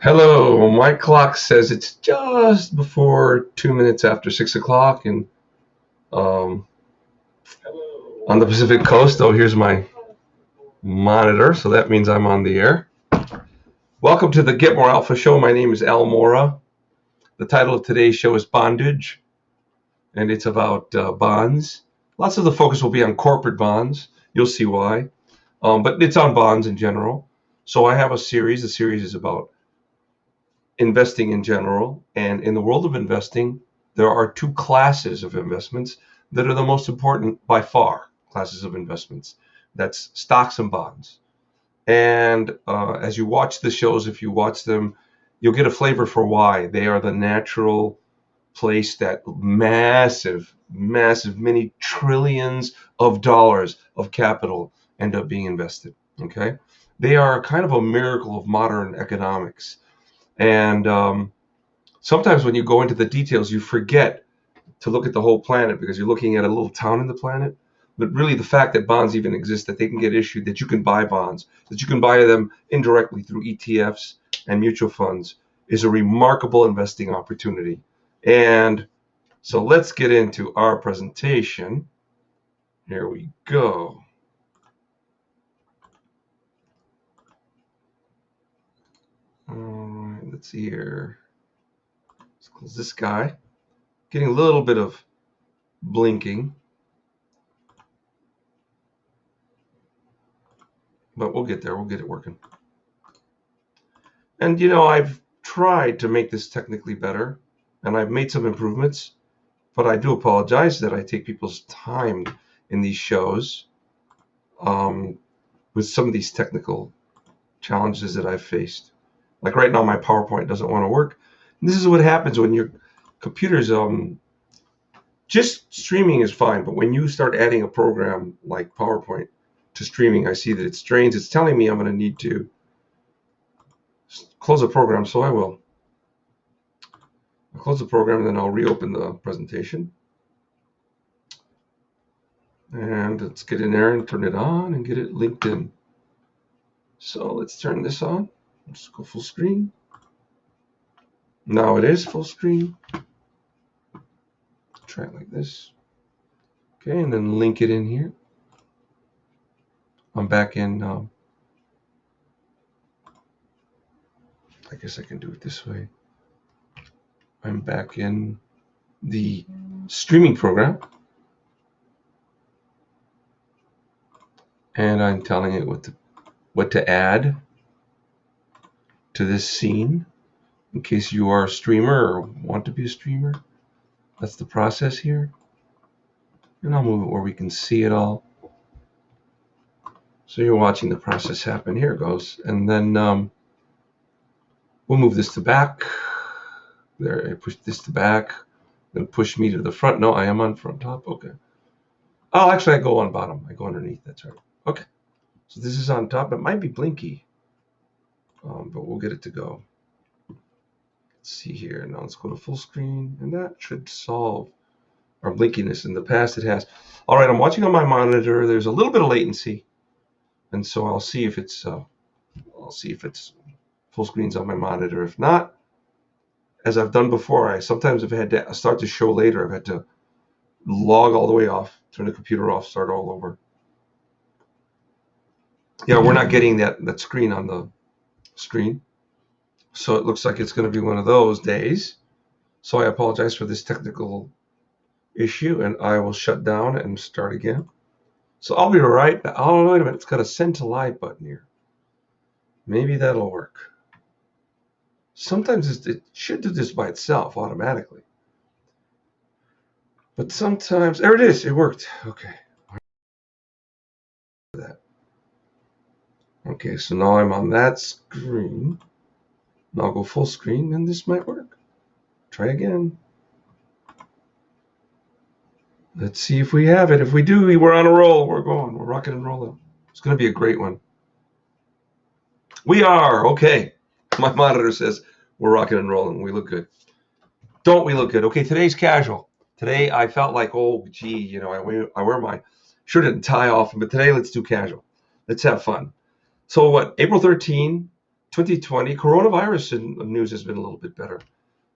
Hello, my clock says it's just before 2 minutes after 6 o'clock, and um, on the Pacific Coast. Oh, here's my monitor, so that means I'm on the air. Welcome to the Get More Alpha show. My name is Al Mora. The title of today's show is Bondage, and it's about bonds. Lots of the focus will be on corporate bonds. You'll see why, but it's on bonds in general. So I have a series. The series is about investing in general. And in the world of investing, there are two classes of investments that are the most important by far classes of investments. That's stocks and bonds. And as you watch the shows, if you watch them, you'll get a flavor for why they are the natural place that massive, many trillions of dollars of capital end up being invested. Okay. They are kind of a miracle of modern economics. And sometimes when you go into the details, you forget to look at the whole planet because you're looking at a little town in the planet. But really, the fact that bonds even exist, that they can get issued, that you can buy bonds, that you can buy them indirectly through ETFs and mutual funds is a remarkable investing opportunity. And so let's get into our presentation. Here we go. Let's see here. Let's close this guy. Getting a little bit of blinking, but we'll get there. We'll get it working. And I've tried to make this technically better, and I've made some improvements, but I do apologize that I take people's time in these shows with some of these technical challenges that I've faced. Like right now, my PowerPoint doesn't want to work. And this is what happens when your computer's just streaming is fine, but when you start adding a program like PowerPoint to streaming, I see that it strains. It's telling me I'm going to need to close the program, so I will. I'll close the program, and then I'll reopen the presentation. And let's get in there and turn it on and get it linked in. So let's turn this on. Let's go full screen. Now it is full screen. Try it like this. Okay, and then link it in here. I'm back in. I guess I can do it this way. I'm back in the streaming program. And I'm telling it what to add to this scene in case you are a streamer or want to be a streamer. That's the process here. And I'll move it where we can see it all. So you're watching the process happen. Here it goes. And then we'll move this to back. There, I push this to back. Then push me to the front. No, I am on front top. Okay. Oh, actually, I go on bottom. I go underneath. That's right. Okay. So this is on top. It might be blinky, but we'll get it to go. Let's see here. Now let's go to full screen, and that should solve our blinkiness. In the past, it has. All right, I'm watching on my monitor. There's a little bit of latency, and so I'll see if it's full screen's on my monitor. If not, as I've done before, I sometimes have had to start the show later. I've had to log all the way off, turn the computer off, start all over. Yeah, we're not getting that screen on the screen. So it looks like it's going to be one of those days. So I apologize for this technical issue, and I will shut down and start again. So I'll be right back. Oh, wait a minute. It's got a send to live button here. Maybe that'll work. Sometimes it should do this by itself automatically. But sometimes, there it is. It worked. Okay. Okay, so now I'm on that screen. And I'll go full screen, and this might work. Try again. Let's see if we have it. If we do, we're on a roll. We're going. We're rocking and rolling. It's going to be a great one. We are. Okay. My monitor says we're rocking and rolling. We look good. Don't we look good? Okay, today's casual. Today I felt like, oh, gee, I wear my shirt and tie often, but today let's do casual. Let's have fun. So what? April 13, 2020 coronavirus news has been a little bit better.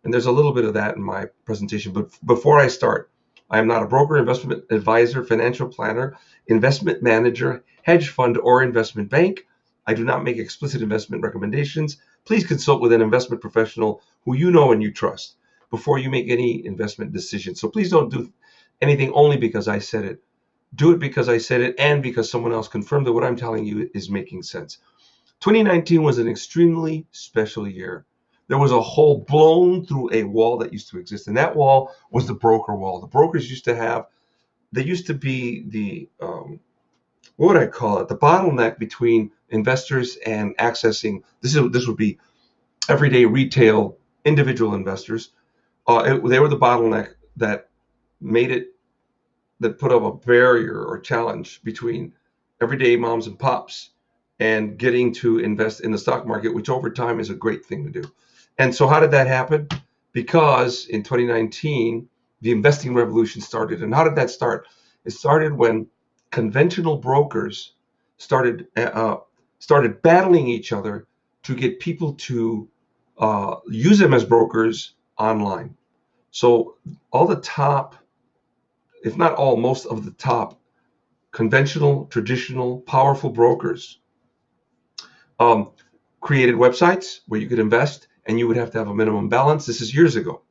And there's a little bit of that in my presentation. But before I start, I am not a broker, investment advisor, financial planner, investment manager, hedge fund, or investment bank. I do not make explicit investment recommendations. Please consult with an investment professional who you know and you trust before you make any investment decision. So please don't do anything only because I said it. Do it because I said it and because someone else confirmed that what I'm telling you is making sense. 2019 was an extremely special year. There was a hole blown through a wall that used to exist, and that wall was the broker wall. The brokers used to be the, what would I call it? The bottleneck between investors and accessing, this would be everyday retail individual investors. They were the bottleneck that put up a barrier or challenge between everyday moms and pops and getting to invest in the stock market, which over time is a great thing to do. And so how did that happen? Because in 2019, the investing revolution started. And how did that start? It started when conventional brokers started battling each other to get people to use them as brokers online. So all the top, if not all, most of the top conventional, traditional, powerful brokers created websites where you could invest, and you would have to have a minimum balance. This is years ago.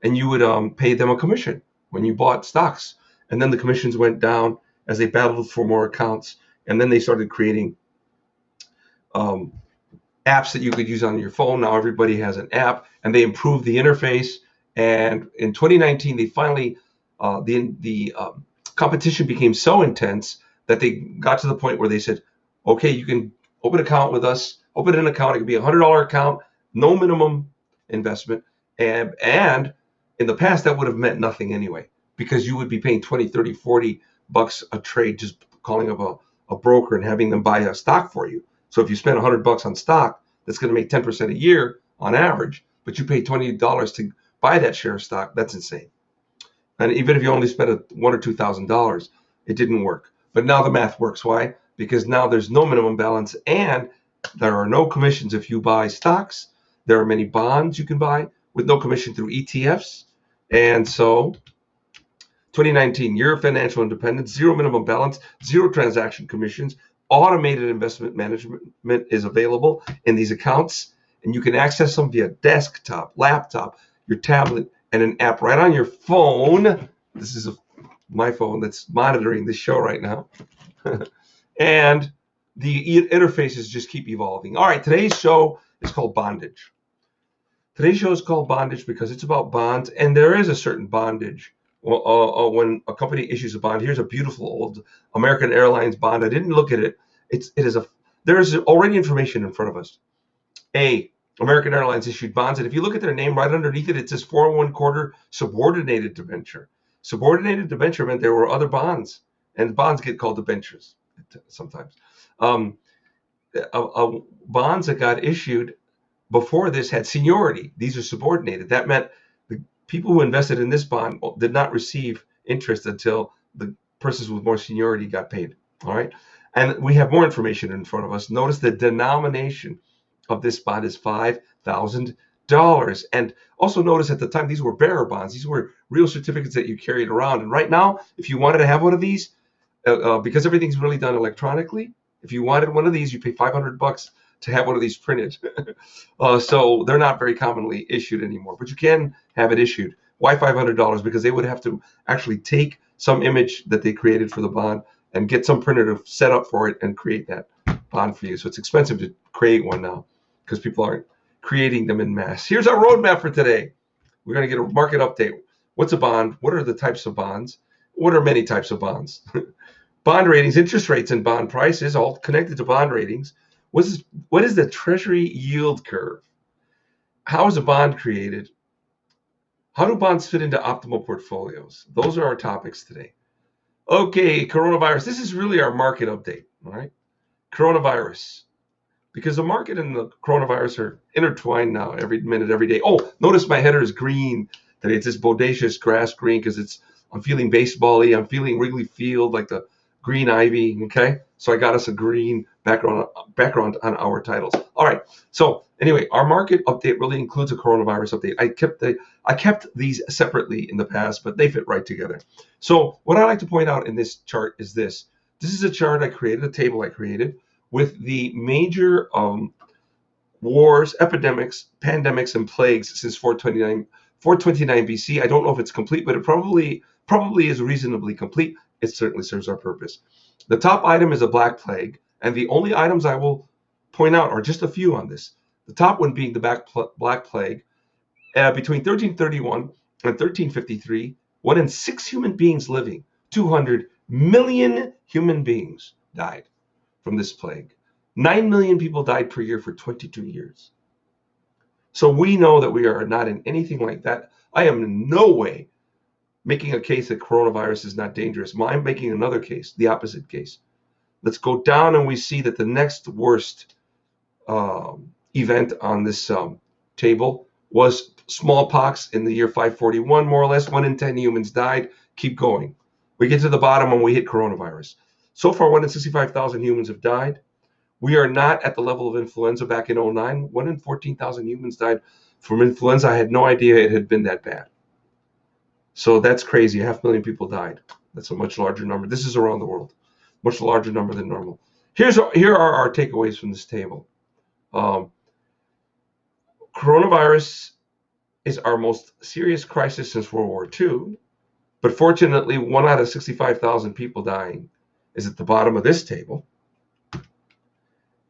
And you would pay them a commission when you bought stocks. And then the commissions went down as they battled for more accounts. And then they started creating apps that you could use on your phone. Now everybody has an app, and they improved the interface. And in 2019, they finally, the competition became so intense that they got to the point where they said, okay, you can open an account with us, open an account. It could be a $100 account, no minimum investment. And in the past, that would have meant nothing anyway, because you would be paying 20, 30, 40 bucks a trade just calling up a broker and having them buy a stock for you. So if you spend $100 on stock, that's going to make 10% a year on average, but you pay $20 to buy that share of stock. That's insane. And even if you only spent $1,000 or $2,000, it didn't work. But now the math works. Why? Because now there's no minimum balance, and there are no commissions if you buy stocks. There are many bonds you can buy with no commission through ETFs. And so 2019, year of financial independence, zero minimum balance, zero transaction commissions, automated investment management is available in these accounts, and you can access them via desktop, laptop, your tablet, and an app right on your phone. This is my phone that's monitoring this show right now. And the interfaces just keep evolving. All right, today's show is called Bondage. Today's show is called Bondage because it's about bonds, and there is a certain bondage. When a company issues a bond, here's a beautiful old American Airlines bond. I didn't look at it. There is already information in front of us. American Airlines issued bonds, and if you look at their name right underneath it, it says 4.25 subordinated debenture. Subordinated debenture meant there were other bonds, and bonds get called debentures sometimes. Bonds that got issued before this had seniority. These are subordinated. That meant the people who invested in this bond did not receive interest until the persons with more seniority got paid. All right. And we have more information in front of us. Notice the denomination of this bond is $5,000. And also notice at the time, these were bearer bonds. These were real certificates that you carried around. And right now, if you wanted to have one of these, because everything's really done electronically, if you wanted one of these, you pay $500 to have one of these printed. So they're not very commonly issued anymore, but you can have it issued. Why $500? Because they would have to actually take some image that they created for the bond and get some printer to set up for it and create that bond for you. So it's expensive to create one now because people aren't creating them in mass. Here's our roadmap for today. We're going to get a market update. What's a bond? What are the types of bonds? What are many types of bonds? Bond ratings, interest rates, and bond prices, all connected to bond ratings. What is the Treasury yield curve? How is a bond created? How do bonds fit into optimal portfolios? Those are our topics today. Okay, coronavirus. This is really our market update, all right? Coronavirus. Because the market and the coronavirus are intertwined now every minute, every day. Oh, notice my header is green today. It's this bodacious grass green because I'm feeling baseball-y. I'm feeling Wrigley Field, like the green ivy. Okay, so I got us a green background on our titles. All right. So anyway, our market update really includes a coronavirus update. I kept these separately in the past, but they fit right together. So what I like to point out in this chart is this. This is a chart I created, a table I created with the major wars, epidemics, pandemics, and plagues since 429 BC. I don't know if it's complete, but it probably is reasonably complete. It certainly serves our purpose. The top item is a black plague, and the only items I will point out are just a few on this. The top one being the black plague. Between 1331 and 1353, 1 in 6 human beings living, 200 million human beings died from this plague. 9 million people died per year for 22 years. So we know that we are not in anything like that. I am in no way making a case that coronavirus is not dangerous. I'm making another case, the opposite case. Let's go down and we see that the next worst event on this table was smallpox in the year 541, more or less. 1 in 10 humans died. Keep going. We get to the bottom and we hit coronavirus. So far, 1 in 65,000 humans have died. We are not at the level of influenza back in 2009. 1 in 14,000 humans died from influenza. I had no idea it had been that bad. So that's crazy. 500,000 people died. That's a much larger number. This is around the world. Much larger number than normal. Here are our takeaways from this table. Coronavirus is our most serious crisis since World War II. But fortunately, 1 out of 65,000 people dying is at the bottom of this table.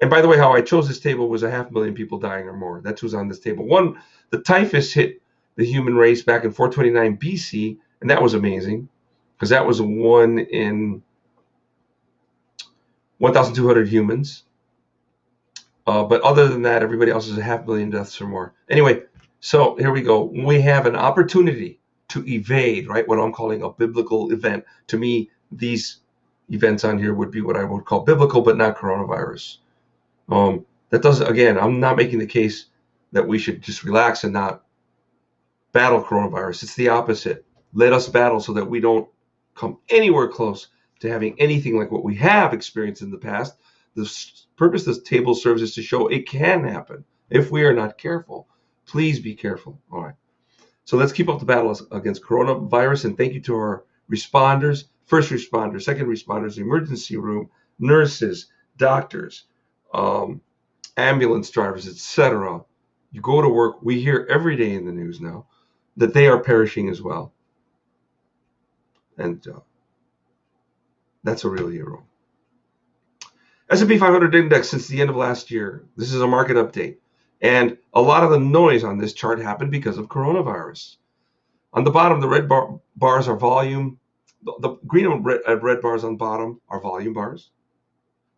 And by the way, how I chose this table was 500,000 people dying or more. That's who's on this table. The typhus hit the human race back in 429 BC, and that was amazing because that was 1 in 1,200 humans. But other than that, everybody else is 500,000 deaths or more. Anyway, so here we go. We have an opportunity to evade, right, what I'm calling a biblical event. To me, these events on here would be what I would call biblical, but not coronavirus. That doesn't, again, I'm not making the case that we should just relax and not battle coronavirus. It's the opposite. Let us battle so that we don't come anywhere close to having anything like what we have experienced in the past. The purpose this table serves is to show it can happen if we are not careful. Please be careful. All right. So let's keep up the battle against coronavirus, and thank you to our responders, first responders, second responders, emergency room, nurses, doctors, ambulance drivers, etc. You go to work. We hear every day in the news now that they are perishing as well. And that's a real hero. S&P 500 index since the end of last year. This is a market update. And a lot of the noise on this chart happened because of coronavirus. On the bottom, the red bars are volume. The green and red bars on bottom are volume bars.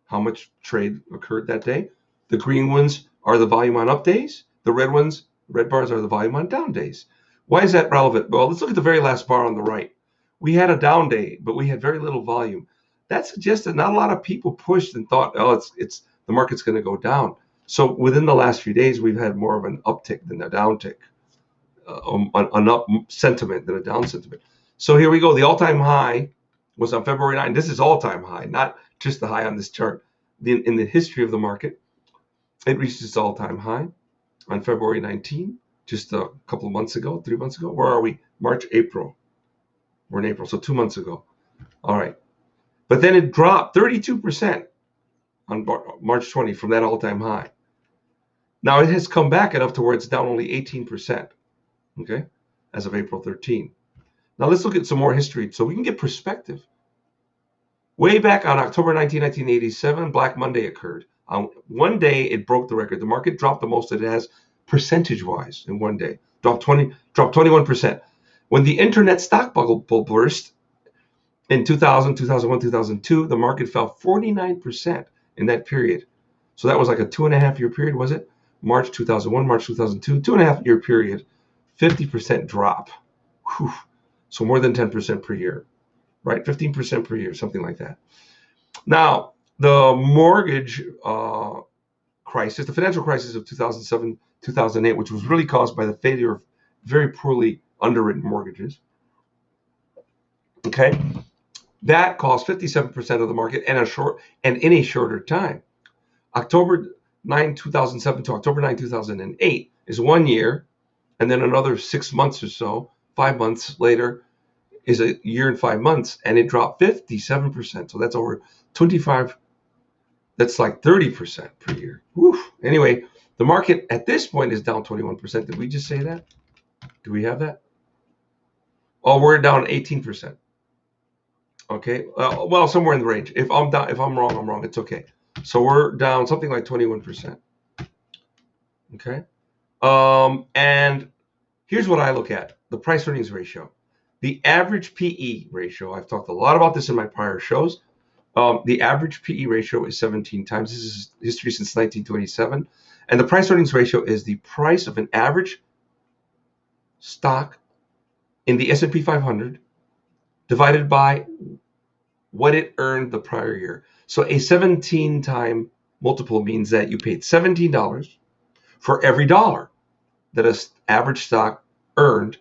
How much trade occurred that day. The green ones are the volume on up days. The red bars are the volume on down days. Why is that relevant? Well, let's look at the very last bar on the right. We had a down day, but we had very little volume. That suggests that not a lot of people pushed and thought, oh, it's the market's going to go down. So within the last few days, we've had more of an uptick than a downtick, an up sentiment than a down sentiment. So here we go. The all-time high was on February 9. This is all-time high, not just the high on this chart. In the history of the market, it reached its all-time high on February 19, just a couple of months ago, 3 months ago. Where are we? March, April. We're in April, so 2 months ago. All right. But then it dropped 32% on March 20 from that all-time high. Now it has come back enough to where it's down only 18%, okay, as of April 13. Now let's look at some more history so we can get perspective. Way back on October 19, 1987, Black Monday occurred. On one day, it broke the record. The market dropped the most it has percentage-wise in one day. Dropped 21%. When the internet stock bubble burst in 2000, 2001, 2002, the market fell 49% in that period. So that was like a 2.5-year period, was it? March 2001, March 2002, 2.5-year period, 50% drop. Whew. So more than 10% per year, right? 15% per year, something like that. Now, the mortgage crisis, the financial crisis of 2007, 2008, which was really caused by the failure of very poorly underwritten mortgages. Okay. That caused 57% of the market and in a shorter time. October 9, 2007 to October 9, 2008 is 1 year, and then another 6 months or so, 5 months later is a year and 5 months, and it dropped 57%. So that's over 25, that's like 30% per year. Whew. Anyway, the market at this point is down 21%. Did we just say that? Do we have that? Oh, we're down 18%. Okay, well, somewhere in the range. If I'm wrong, I'm wrong. It's okay. So we're down something like 21%. Okay, and here's what I look at: the price earnings ratio, the average PE ratio. I've talked a lot about this in my prior shows. The average PE ratio is 17 times. This is history since 1927, and the price earnings ratio is the price of an average stock in the S&P 500 divided by what it earned the prior year. So a 17-time multiple means that you paid $17 for every dollar that an average stock earned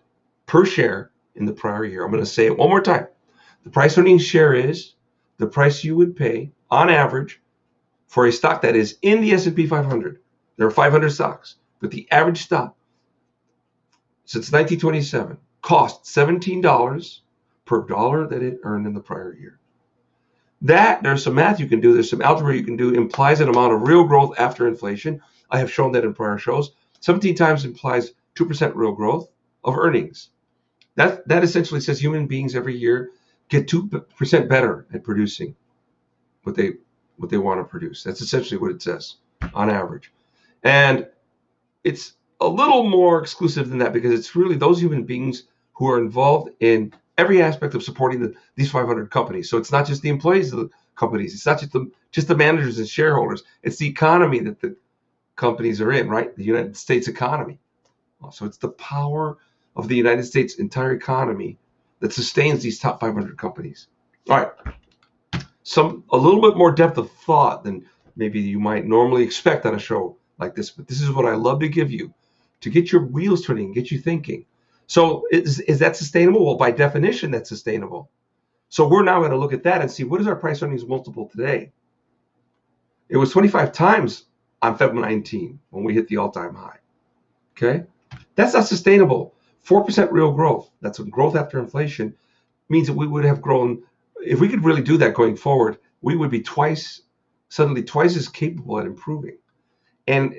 per share in the prior year. I'm going to say it one more time. The price earnings share is the price you would pay on average for a stock that is in the S&P 500. There are 500 stocks, but the average stock since 1927 cost $17 per dollar that it earned in the prior year. That, there's some math you can do, there's some algebra you can do, implies an amount of real growth after inflation. I have shown that in prior shows. 17 times implies 2% real growth of earnings. That essentially says human beings every year get 2% better at producing what they want to produce. That's essentially what it says on average. And it's a little more exclusive than that because it's really those human beings who are involved in every aspect of supporting these 500 companies. So it's not just the employees of the companies. It's not just the managers and shareholders. It's the economy that the companies are in, right? The United States economy. So it's the power of the United States entire economy that sustains these top 500 companies. All right. A little bit more depth of thought than maybe you might normally expect on a show like this, but this is what I love to give you to get your wheels turning, get you thinking. So is that sustainable? Well, by definition, that's sustainable. So we're now going to look at that and see what is our price earnings multiple today. It was 25 times on February 19 when we hit the all-time high. Okay, that's not sustainable. 4% real growth. That's growth after inflation. Means that we would have grown. If we could really do that going forward, we would be suddenly twice as capable at improving. And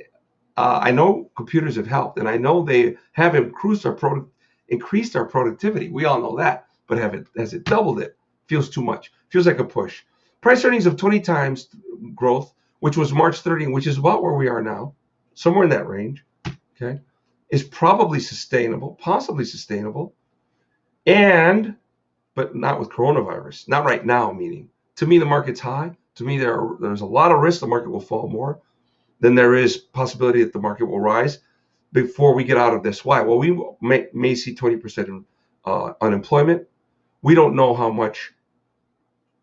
I know computers have helped, and I know they have increased our productivity. We all know that, but has it doubled it? Feels too much. Feels like a push. Price earnings of 20 times growth, which was March 30, which is about where we are now, somewhere in that range, okay, is probably sustainable, possibly sustainable, but not with coronavirus. Not right now, meaning. To me, the market's high. To me, there's a lot of risk the market will fall more. Then there is possibility that the market will rise before we get out of this. Why? Well, we may see 20% unemployment. We don't know how much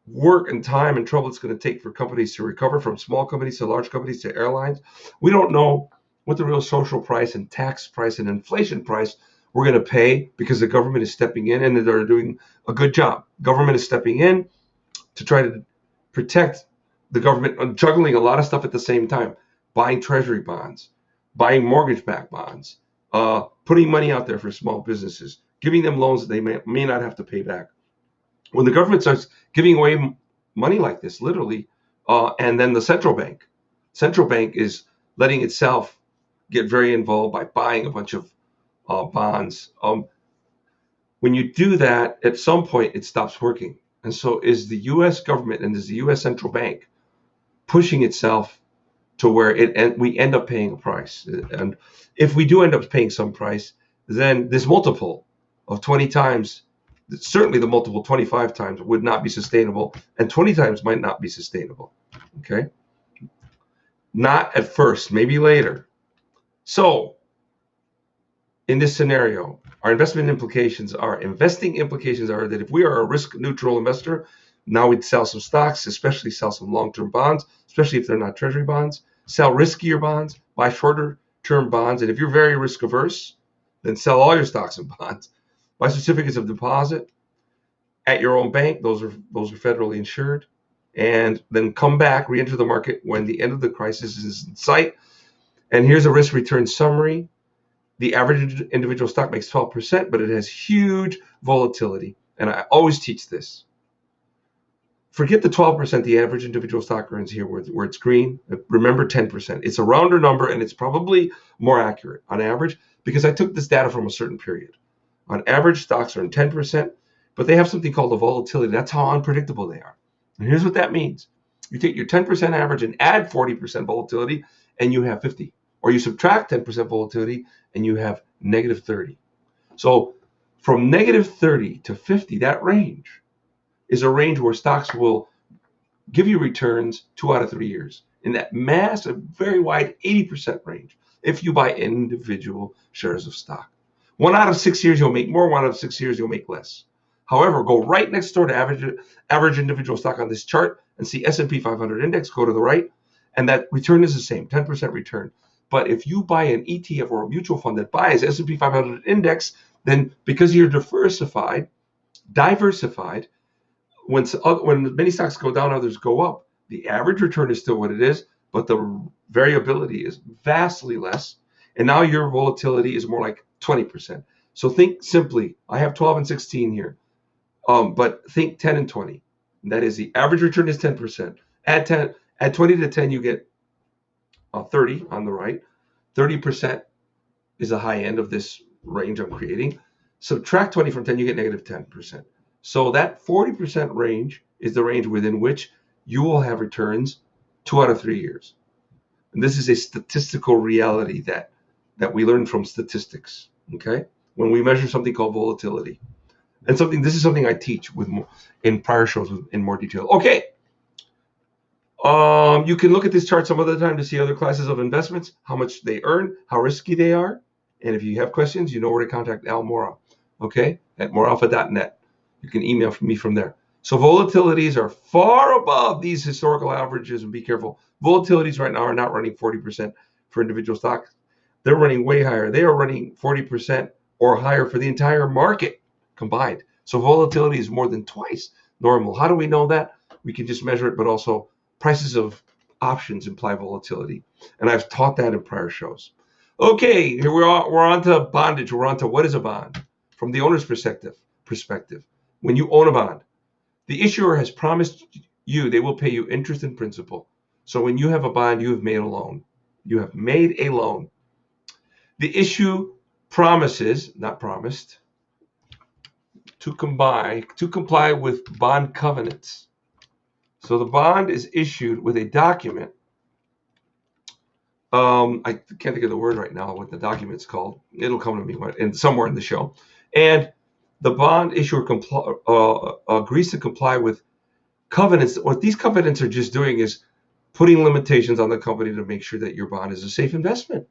work and time and trouble it's going to take for companies to recover, from small companies to large companies to airlines. We don't know what the real social price and tax price and inflation price we're going to pay, because the government is stepping in and they're doing a good job. Government is stepping in to try to protect the government, juggling a lot of stuff at the same time. Buying treasury bonds, buying mortgage-backed bonds, putting money out there for small businesses, giving them loans that they may not have to pay back. When the government starts giving away money like this, literally, and then the central bank is letting itself get very involved by buying a bunch of bonds. When you do that, at some point it stops working. And so is the U.S. government and is the U.S. central bank pushing itself to where we end up paying a price. And if we do end up paying some price, then this multiple of 20 times, certainly the multiple 25 times would not be sustainable, and 20 times might not be sustainable. Okay? Not at first, maybe later. So in this scenario, our investing implications are that if we are a risk neutral investor, now we'd sell some stocks, especially sell some long-term bonds, especially if they're not treasury bonds, sell riskier bonds, buy shorter term bonds. And if you're very risk averse, then sell all your stocks and bonds, buy certificates of deposit, at your own bank. Those are federally insured. And then come back, re-enter the market when the end of the crisis is in sight. And here's a risk return summary. The average individual stock makes 12%, but it has huge volatility. And I always teach this. Forget the 12% the average individual stock earns here where it's green. Remember 10%. It's a rounder number, and it's probably more accurate on average because I took this data from a certain period. On average, stocks earn 10%, but they have something called a volatility. That's how unpredictable they are. And here's what that means. You take your 10% average and add 40% volatility, and you have 50. Or you subtract 10% volatility, and you have negative 30. So from negative 30 to 50, that range is a range where stocks will give you returns 2 out of 3 years in that massive, very wide 80% range if you buy individual shares of stock. 1 out of 6 years you'll make more, 1 out of 6 years you'll make less. However, go right next door to average individual stock on this chart and see S&P 500 index, go to the right, and that return is the same, 10% return. But if you buy an ETF or a mutual fund that buys S&P 500 index, then because you're diversified, when many stocks go down, others go up, the average return is still what it is, but the variability is vastly less. And now your volatility is more like 20%. So think simply, I have 12 and 16 here, but think 10 and 20. And that is the average return is 10%. Add 20 to 10, you get 30 on the right. 30% is the high end of this range I'm creating. Subtract 20 from 10, you get negative 10%. So that 40% range is the range within which you will have returns 2 out of 3 years. And this is a statistical reality that we learn from statistics, okay? When we measure something called volatility. And this is something I teach in prior shows in more detail. Okay. You can look at this chart some other time to see other classes of investments, how much they earn, how risky they are. And if you have questions, you know where to contact Al Mora, okay, at MorAlpha.net. You can email me from there. So volatilities are far above these historical averages, and be careful. Volatilities right now are not running 40% for individual stocks. They're running way higher. They are running 40% or higher for the entire market combined. So volatility is more than twice normal. How do we know that? We can just measure it, but also prices of options imply volatility. And I've taught that in prior shows. Okay, here we're on to bondage. We're on to what is a bond from the owner's perspective. When you own a bond, the issuer has promised you they will pay you interest and principal. So when you have a bond, you have made a loan. You have made a loan. The issue promises, not promised, to comply with bond covenants. So the bond is issued with a document. I can't think of the word right now, what the document's called. It'll come to me somewhere in the show. And the bond issuer agrees to comply with covenants. What these covenants are just doing is putting limitations on the company to make sure that your bond is a safe investment.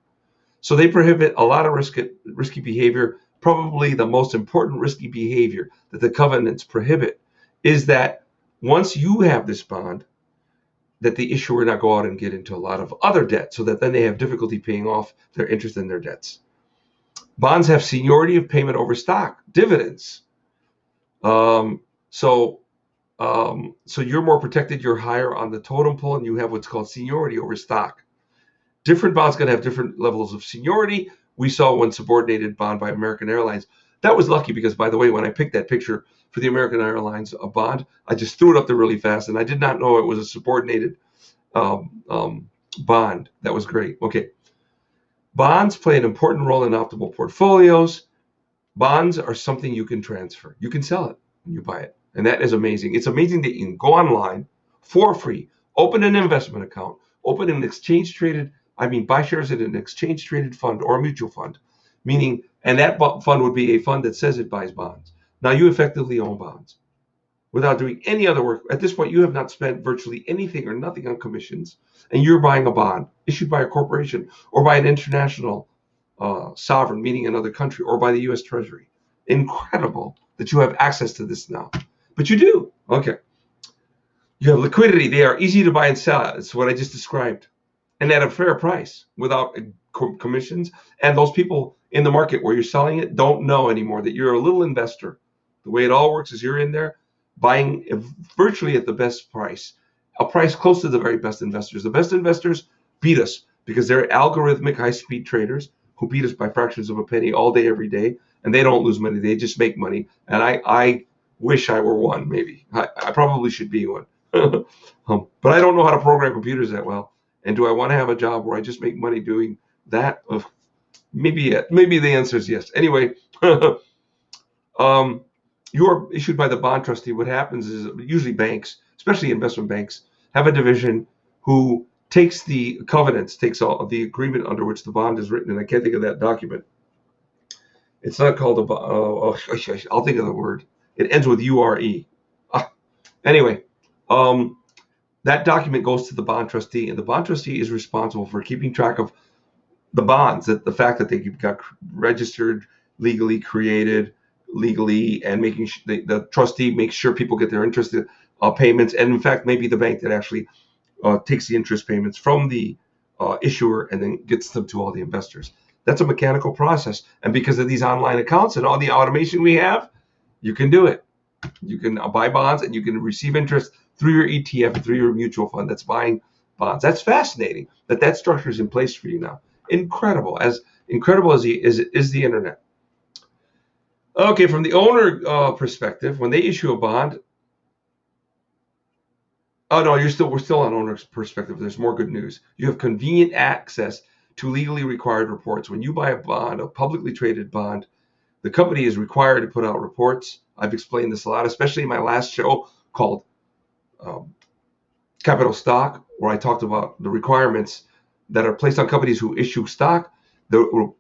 So they prohibit a lot of risky behavior. Probably the most important risky behavior that the covenants prohibit is that once you have this bond, that the issuer not go out and get into a lot of other debt so that then they have difficulty paying off their interest in their debts. Bonds have seniority of payment over stock, dividends. So you're more protected, you're higher on the totem pole, and you have what's called seniority over stock. Different bonds can have different levels of seniority. We saw one subordinated bond by American Airlines. That was lucky because, by the way, when I picked that picture for the American Airlines bond, I just threw it up there really fast, and I did not know it was a subordinated bond. That was great. Okay. Bonds play an important role in optimal portfolios. Bonds are something you can transfer. You can sell it when you buy it, and that is amazing. It's amazing that you can go online for free, open an investment account, open an buy shares in an exchange-traded fund or a mutual fund, meaning, and that fund would be a fund that says it buys bonds. Now you effectively own bonds without doing any other work. At this point, you have not spent virtually anything or nothing on commissions, and you're buying a bond issued by a corporation or by an international sovereign, meaning another country, or by the U.S. Treasury. Incredible that you have access to this now. But you do. Okay. You have liquidity. They are easy to buy and sell. It's what I just described. And at a fair price without commissions. And those people in the market where you're selling it don't know anymore that you're a little investor. The way it all works is you're in there. buying virtually at the best price, a price close to the very best investors. The best investors beat us because they're algorithmic high-speed traders who beat us by fractions of a penny all day, every day, and they don't lose money. They just make money. And I wish I were one, maybe. I probably should be one. But I don't know how to program computers that well. And do I want to have a job where I just make money doing that? Maybe the answer is yes. Anyway, you're issued by the bond trustee. What happens is usually banks, especially investment banks, have a division who takes the covenants, takes all of the agreement under which the bond is written, and I can't think of that document. It's not called a bond. I'll think of the word. It ends with URE. Anyway, that document goes to the bond trustee, and the bond trustee is responsible for keeping track of the bonds, that the fact that they got registered, legally created, legally, and making the trustee makes sure people get their interest payments, and in fact, maybe the bank that actually takes the interest payments from the issuer and then gets them to all the investors. That's a mechanical process, and because of these online accounts and all the automation we have, you can do it. You can buy bonds and you can receive interest through your ETF, through your mutual fund that's buying bonds. That's fascinating that structure is in place for you now. Incredible as the internet. Okay, from the owner perspective, when they issue a bond, oh no, we're still on owner's perspective. There's more good news. You have convenient access to legally required reports. When you buy a bond, a publicly traded bond, the company is required to put out reports. I've explained this a lot, especially in my last show called Capital Stock, where I talked about the requirements that are placed on companies who issue stock. The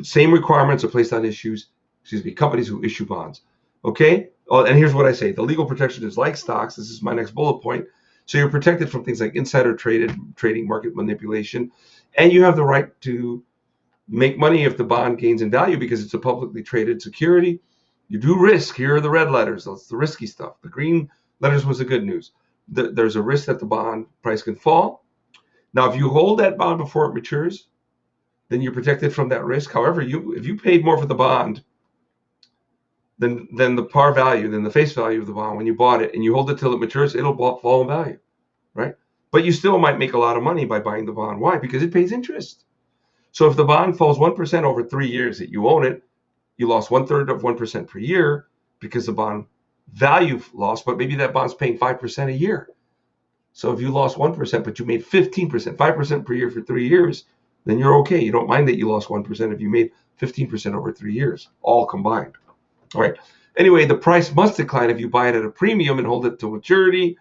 same requirements are placed on companies who issue bonds. Okay? Oh, and here's what I say. The legal protection is like stocks. This is my next bullet point. So you're protected from things like insider trading, market manipulation, and you have the right to make money if the bond gains in value because it's a publicly traded security. You do risk. Here are the red letters. That's the risky stuff. The green letters was the good news. There's a risk that the bond price can fall. Now, if you hold that bond before it matures, then you're protected from that risk. However, if you paid more for the bond than the par value, than the face value of the bond when you bought it, and you hold it till it matures, it'll fall in value, right? But you still might make a lot of money by buying the bond. Why? Because it pays interest. So if the bond falls 1% over 3 years that you own it, you lost 1/3 of 1% per year because the bond value lost, but maybe that bond's paying 5% a year. So if you lost 1%, but you made 15%, 5% per year for 3 years, then you're okay. You don't mind that you lost 1% if you made 15% over 3 years, all combined. All right. Anyway, the price must decline if you buy it at a premium and hold it to maturity.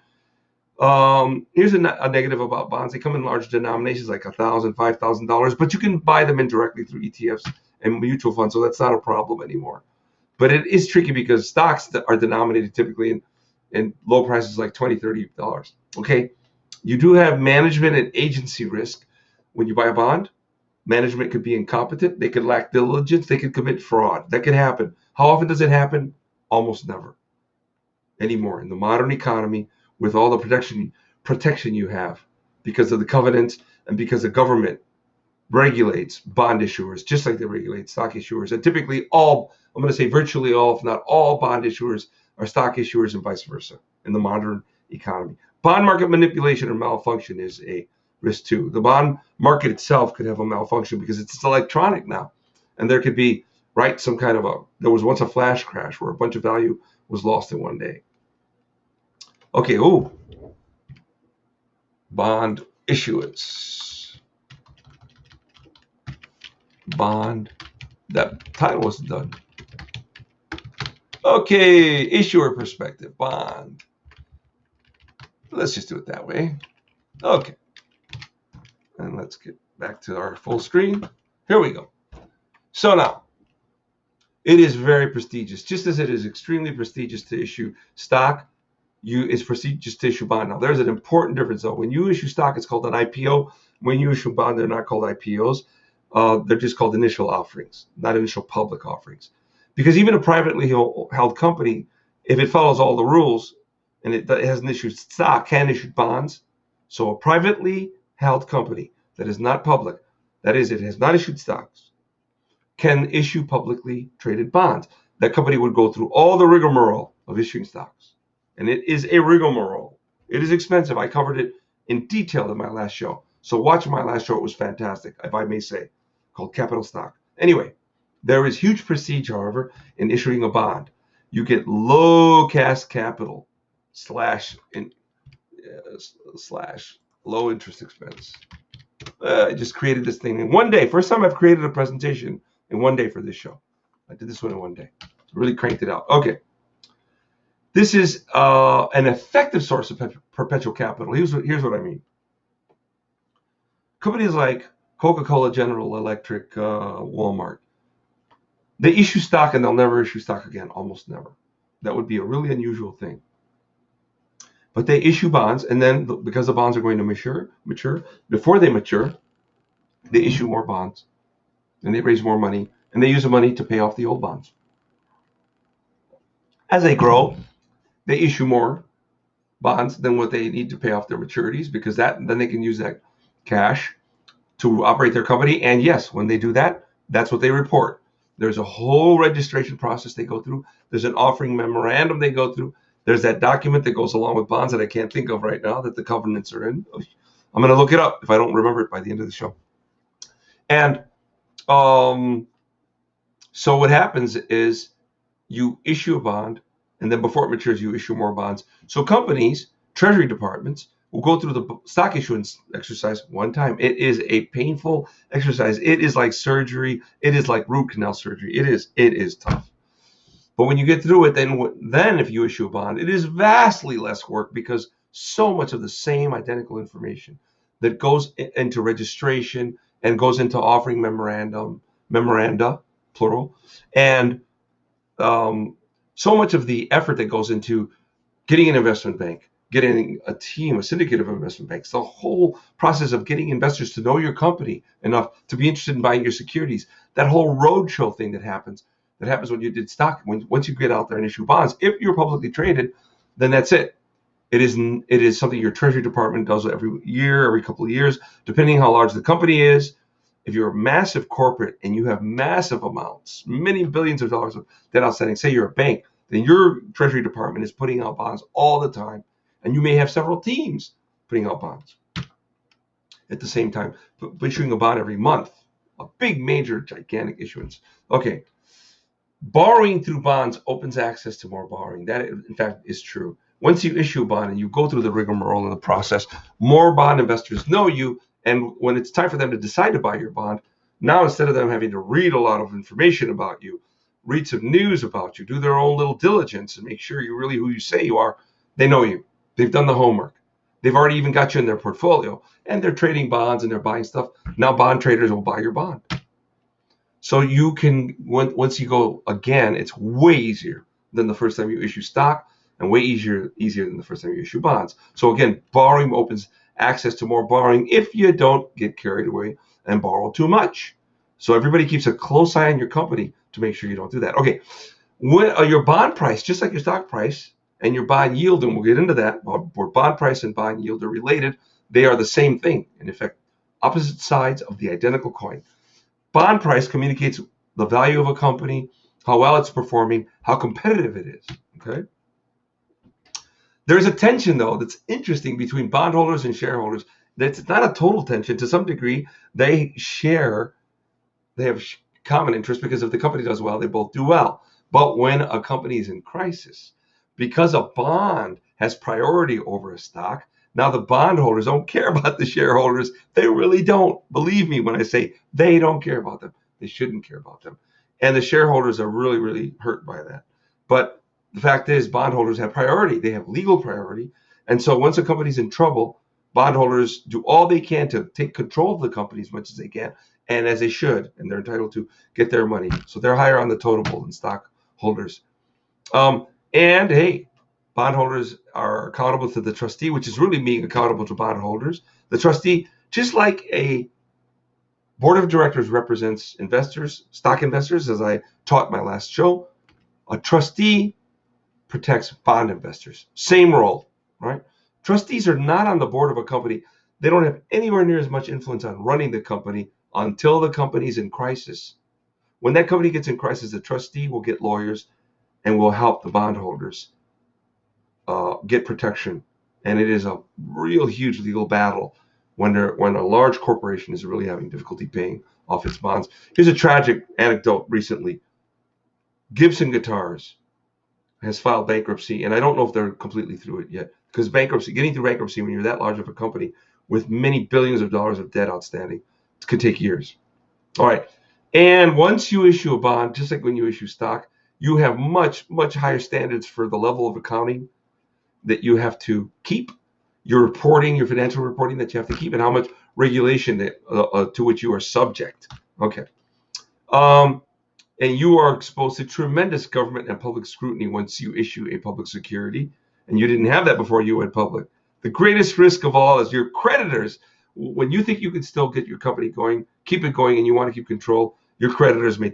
Here's a negative about bonds. They come in large denominations like $1,000, $5,000, but you can buy them indirectly through ETFs and mutual funds, so that's not a problem anymore. But it is tricky because stocks that are denominated typically in low prices like $20, $30. Okay, you do have management and agency risk when you buy a bond. Management could be incompetent. They could lack diligence. They could commit fraud. That could happen. How often does it happen? Almost never anymore in the modern economy with all the protection you have because of the covenants and because the government regulates bond issuers just like they regulate stock issuers. And typically I'm going to say virtually all, if not all, bond issuers are stock issuers and vice versa in the modern economy. Bond market manipulation or malfunction is a risk too. The bond market itself could have a malfunction because it's electronic now. And there could be, some kind of there was once a flash crash where a bunch of value was lost in one day. Okay, bond issuance. Bond, that title wasn't done. Okay, issuer perspective, bond. Let's just do it that way. Okay. And let's get back to our full screen. Here we go. So now, it is very prestigious. Just as it is extremely prestigious to issue stock, it's prestigious to issue bond. Now, there's an important difference, though. When you issue stock, it's called an IPO. When you issue bond, they're not called IPOs. They're just called initial offerings, not initial public offerings. Because even a privately held company, if it follows all the rules and it hasn't issued stock, can issue bonds. So a privately held company that is not public, that is, it has not issued stocks, can issue publicly traded bonds. That company would go through all the rigmarole of issuing stocks and it is a rigmarole. It is expensive. I covered it in detail in my last show. So watch my last show. It was fantastic, if I may say, called Capital Stock. Anyway, there is huge prestige, however, in issuing a bond. You get low cash capital slash low interest expense. I just created this thing in one day. First time I've created a presentation in one day for this show. I did this one in one day. Really cranked it out. Okay. This is an effective source of perpetual capital. Here's what I mean. Companies like Coca-Cola, General Electric, Walmart, they issue stock and they'll never issue stock again, almost never. That would be a really unusual thing. But they issue bonds, and then because the bonds are going to mature, before they mature, they issue more bonds, and they raise more money, and they use the money to pay off the old bonds. As they grow, they issue more bonds than what they need to pay off their maturities, because then they can use that cash to operate their company. And yes, when they do that, that's what they report. There's a whole registration process they go through. There's an offering memorandum they go through. There's that document that goes along with bonds that I can't think of right now that the covenants are in. I'm going to look it up if I don't remember it by the end of the show. And so what happens is you issue a bond, and then before it matures, you issue more bonds. So companies, treasury departments, will go through the stock issuance exercise one time. It is a painful exercise. It is like surgery. It is like root canal surgery. It is tough. But when you get through it, then if you issue a bond, it is vastly less work, because so much of the same identical information that goes into registration and goes into offering memoranda, plural, and so much of the effort that goes into getting an investment bank, getting a team, a syndicate of investment banks, the whole process of getting investors to know your company enough to be interested in buying your securities, that whole roadshow thing that happens when you did stock. Once you get out there and issue bonds, if you're publicly traded, then that's it. It is something your treasury department does every year, every couple of years, depending how large the company is. If you're a massive corporate and you have massive amounts, many billions of dollars of debt outstanding, say you're a bank, then your treasury department is putting out bonds all the time. And you may have several teams putting out bonds at the same time, issuing a bond every month, a big, major, gigantic issuance. Okay. Borrowing through bonds opens access to more borrowing. That, in fact, is true. Once you issue a bond and you go through the rigmarole of the process, more bond investors know you. And when it's time for them to decide to buy your bond, now instead of them having to read a lot of information about you, read some news about you, do their own little diligence and make sure you're really who you say you are, they know you. They've done the homework. They've already even got you in their portfolio, and they're trading bonds and they're buying stuff. Now bond traders will buy your bond. So you can, once you go again, it's way easier than the first time you issue stock, and way easier than the first time you issue bonds. So again, borrowing opens access to more borrowing if you don't get carried away and borrow too much. So everybody keeps a close eye on your company to make sure you don't do that. Okay, your bond price, just like your stock price, and your bond yield, and we'll get into that, where bond price and bond yield are related, they are the same thing. In effect, opposite sides of the identical coin. Bond price communicates the value of a company, how well it's performing, how competitive it is. Okay. There's a tension, though, that's interesting between bondholders and shareholders. That's not a total tension. To some degree, they have common interest, because if the company does well, they both do well. But when a company is in crisis, because a bond has priority over a stock, now the bondholders don't care about the shareholders. They really don't. Believe me when I say they don't care about them. They shouldn't care about them. And the shareholders are really, really hurt by that. But the fact is, bondholders have priority. They have legal priority. And so once a company's in trouble, bondholders do all they can to take control of the company as much as they can, and as they should, and they're entitled to get their money. So they're higher on the totem pole than stockholders. And hey, bondholders are accountable to the trustee, which is really being accountable to bondholders. The trustee, just like a board of directors represents investors, stock investors, as I taught in my last show, a trustee protects bond investors. Same role, right? Trustees are not on the board of a company. They don't have anywhere near as much influence on running the company until the company's in crisis. When that company gets in crisis, the trustee will get lawyers and will help the bondholders get protection. And it is a real huge legal battle when a large corporation is really having difficulty paying off its bonds. Here's a tragic anecdote recently. Gibson Guitars has filed bankruptcy, and I don't know if they're completely through it yet, because getting through bankruptcy when you're that large of a company with many billions of dollars of debt outstanding, it could take years. All right. And once you issue a bond, just like when you issue stock, you have much, much higher standards for the level of accounting that you have to keep, your reporting, your financial reporting that you have to keep, and how much regulation to which you are subject. Okay. And you are exposed to tremendous government and public scrutiny once you issue a public security, and you didn't have that before you went public. The greatest risk of all is your creditors. When you think you can still get your company going, keep it going, and you want to keep control, your creditors may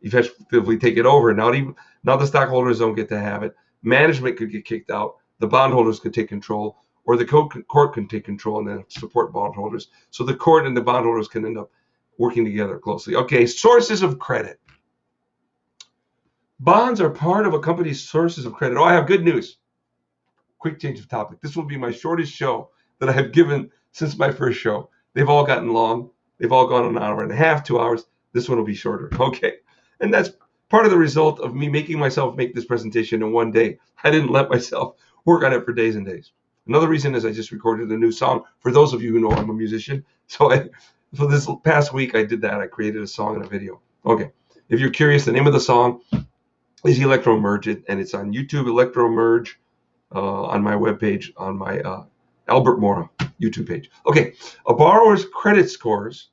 effectively take it over. Now the stockholders don't get to have it. Management could get kicked out. The bondholders could take control, or the court can take control and then support bondholders. So the court and the bondholders can end up working together closely. Okay, sources of credit. Bonds are part of a company's sources of credit. Oh, I have good news. Quick change of topic. This will be my shortest show that I have given since my first show. They've all gotten long. They've all gone an hour and a half, 2 hours. This one will be shorter. Okay. And that's part of the result of me making myself make this presentation in one day. I didn't let myself work on it for days and days. Another reason is I just recorded a new song. For those of you who know I'm a musician, so for this past week I did that. I created a song and a video. Okay. If you're curious, the name of the song is Electro Merge, and it's on YouTube, Electro Merge, on my webpage, on my Albert Mora YouTube page. Okay, a borrower's credit scores,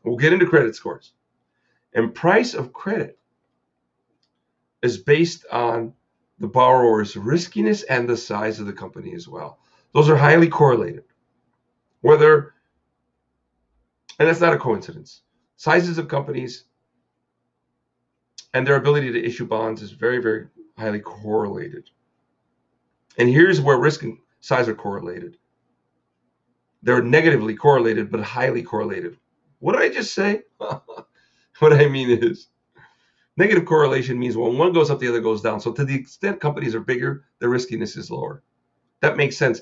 we'll get into credit scores, and price of credit is based on the borrower's riskiness and the size of the company as well. Those are highly correlated. And that's not a coincidence. Sizes of companies and their ability to issue bonds is very, very highly correlated. And here's where risk and size are correlated. They're negatively correlated, but highly correlated. What did I just say? What I mean is, negative correlation means when one goes up, the other goes down. So to the extent companies are bigger, their riskiness is lower. That makes sense.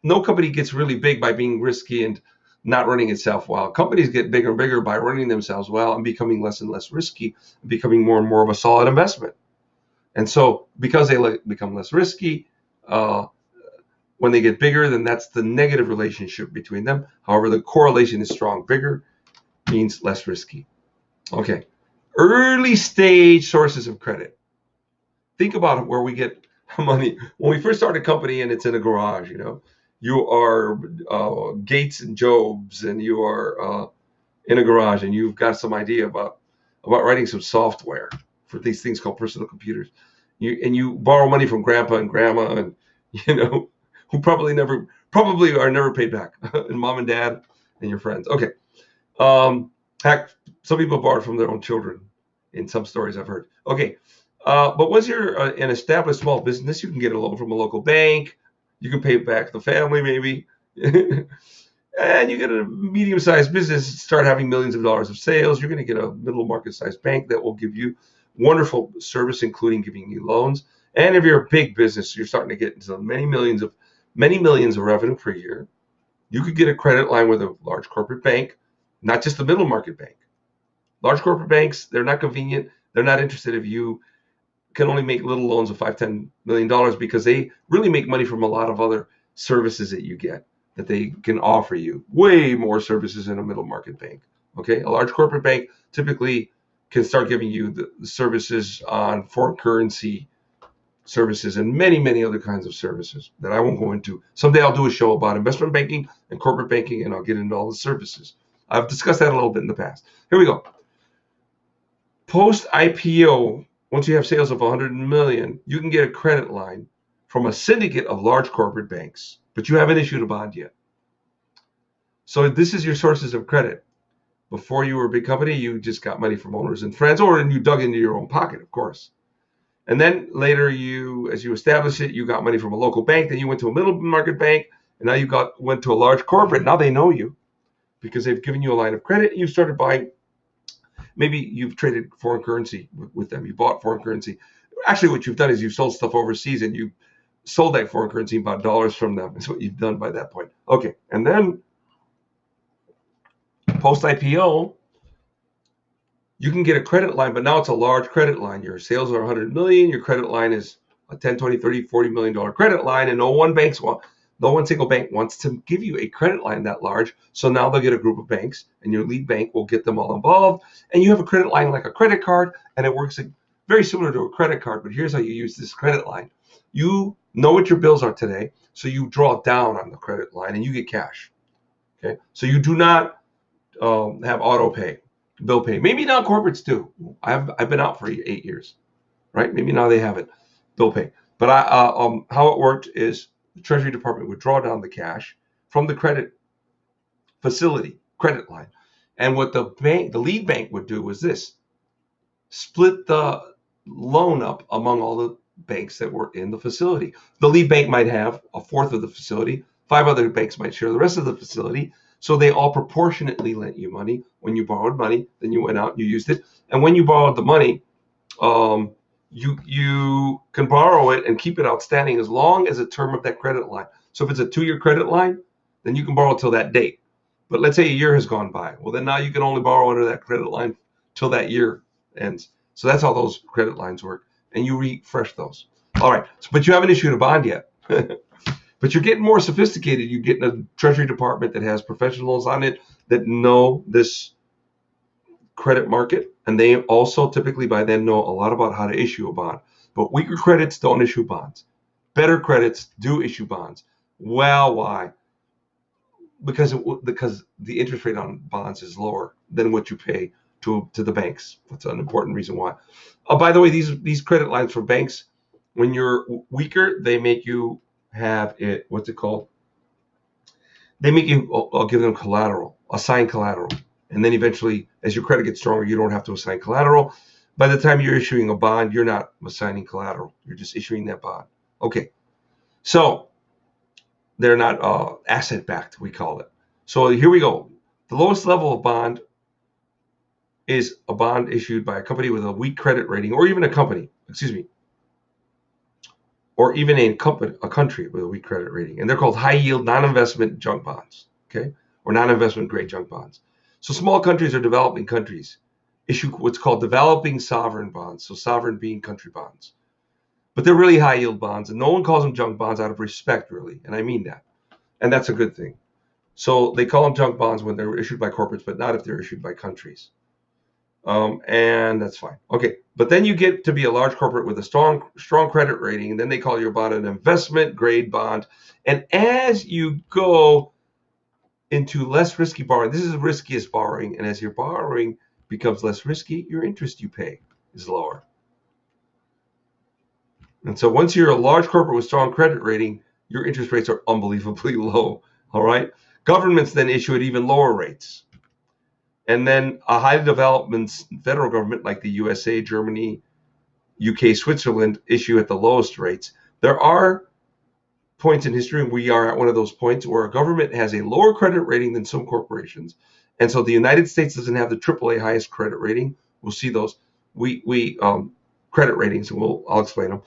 No company gets really big by being risky and not running itself well. Companies get bigger and bigger by running themselves well and becoming less and less risky, becoming more and more of a solid investment. And so because they become less risky, when they get bigger, then that's the negative relationship between them. However, the correlation is strong. Bigger means less risky. Okay. Early stage sources of credit. Think about where we get money. When we first start a company and it's in a garage, you are Gates and Jobs, and you are in a garage, and you've got some idea about writing some software for these things called personal computers. You borrow money from grandpa and grandma, and who probably are never paid back, and mom and dad and your friends. Okay. Heck, some people borrowed from their own children in some stories I've heard. Okay. But once you're an established small business, you can get a loan from a local bank. You can pay back the family maybe. And you get a medium-sized business, start having millions of dollars of sales. You're going to get a middle market-sized bank that will give you wonderful service, including giving you loans. And if you're a big business, you're starting to get into many millions of revenue per year. You could get a credit line with a large corporate bank, not just the middle market bank. Large corporate banks, they're not convenient. They're not interested if you can only make little loans of $5-10 million, because they really make money from a lot of other services that you get, that they can offer you. Way more services in a middle market bank. Okay, a large corporate bank typically can start giving you the services on foreign currency services and many, many other kinds of services that I won't go into. Someday I'll do a show about investment banking and corporate banking, and I'll get into all the services. I've discussed that a little bit in the past. Here we go. Post-IPO, once you have sales of 100 million, you can get a credit line from a syndicate of large corporate banks, but you haven't issued a bond yet. So this is your sources of credit. Before you were a big company, you just got money from owners and friends, and you dug into your own pocket, of course. And then later, as you establish it, you got money from a local bank. Then you went to a middle market bank, and now you went to a large corporate. Now they know you because they've given you a line of credit, and you started buying. Maybe you've traded foreign currency with them. You bought foreign currency. Actually, what you've done is you've sold stuff overseas, and you sold that foreign currency and bought dollars from them. Is what you've done by that point. Okay, and then post IPO, you can get a credit line, but now it's a large credit line. Your sales are 100 million. Your credit line is a 10, 20, 30, 40 million dollar credit line, and no one single bank wants to give you a credit line that large. So now they'll get a group of banks, and your lead bank will get them all involved, and you have a credit line like a credit card, and it works very similar to a credit card. But here's how you use this credit line. You know what your bills are today, so you draw down on the credit line, and you get cash. Okay, so you do not have auto pay. Bill pay. Maybe now corporates do. I've been out for 8 years, right? Maybe now they have it, bill pay. But how it worked is the Treasury Department would draw down the cash from the credit facility, credit line, and what the lead bank would do was this: split the loan up among all the banks that were in the facility. The lead bank might have a fourth of the facility. 5 other banks might share the rest of the facility. So they all proportionately lent you money. When you borrowed money, then you went out and you used it. And when you borrowed the money, you can borrow it and keep it outstanding as long as the term of that credit line. So if it's a 2-year credit line, then you can borrow till that date. But let's say a year has gone by. Well, then now you can only borrow under that credit line till that year ends. So that's how those credit lines work. And you refresh those. All right. But you haven't issued a bond yet. But you're getting more sophisticated. You get in a Treasury Department that has professionals on it that know this credit market. And they also typically by then know a lot about how to issue a bond. But weaker credits don't issue bonds. Better credits do issue bonds. Well, why? Because the interest rate on bonds is lower than what you pay to the banks. That's an important reason why. By the way, these credit lines for banks, when you're weaker, they make you have it, what's it called? They make you, I'll give them collateral, assign collateral. And then eventually, as your credit gets stronger, you don't have to assign collateral. By the time you're issuing a bond, you're not assigning collateral. You're just issuing that bond. Okay. So they're not asset backed, we call it. So here we go. The lowest level of bond is a bond issued by a company with a weak credit rating, or even a company, or even a country with a weak credit rating. And they're called high yield, non-investment junk bonds, okay? Or non-investment grade junk bonds. So small countries or developing countries issue what's called developing sovereign bonds. So sovereign being country bonds. But they're really high yield bonds, and no one calls them junk bonds out of respect, really. And I mean that. And that's a good thing. So they call them junk bonds when they're issued by corporates, but not if they're issued by countries. And that's fine. Okay, but then you get to be a large corporate with a strong credit rating, and then they call your bond an investment grade bond. And as you go into less risky borrowing, this is the riskiest borrowing, and as your borrowing becomes less risky, your interest you pay is lower. And so once you're a large corporate with strong credit rating, your interest rates are unbelievably low. All right. Governments then issue at even lower rates. And then a highly developed federal government like the USA, Germany, UK, Switzerland issue at the lowest rates. There are points in history, and we are at one of those points, where a government has a lower credit rating than some corporations. And so the United States doesn't have the AAA highest credit rating. We'll see those. We credit ratings, and I'll explain them.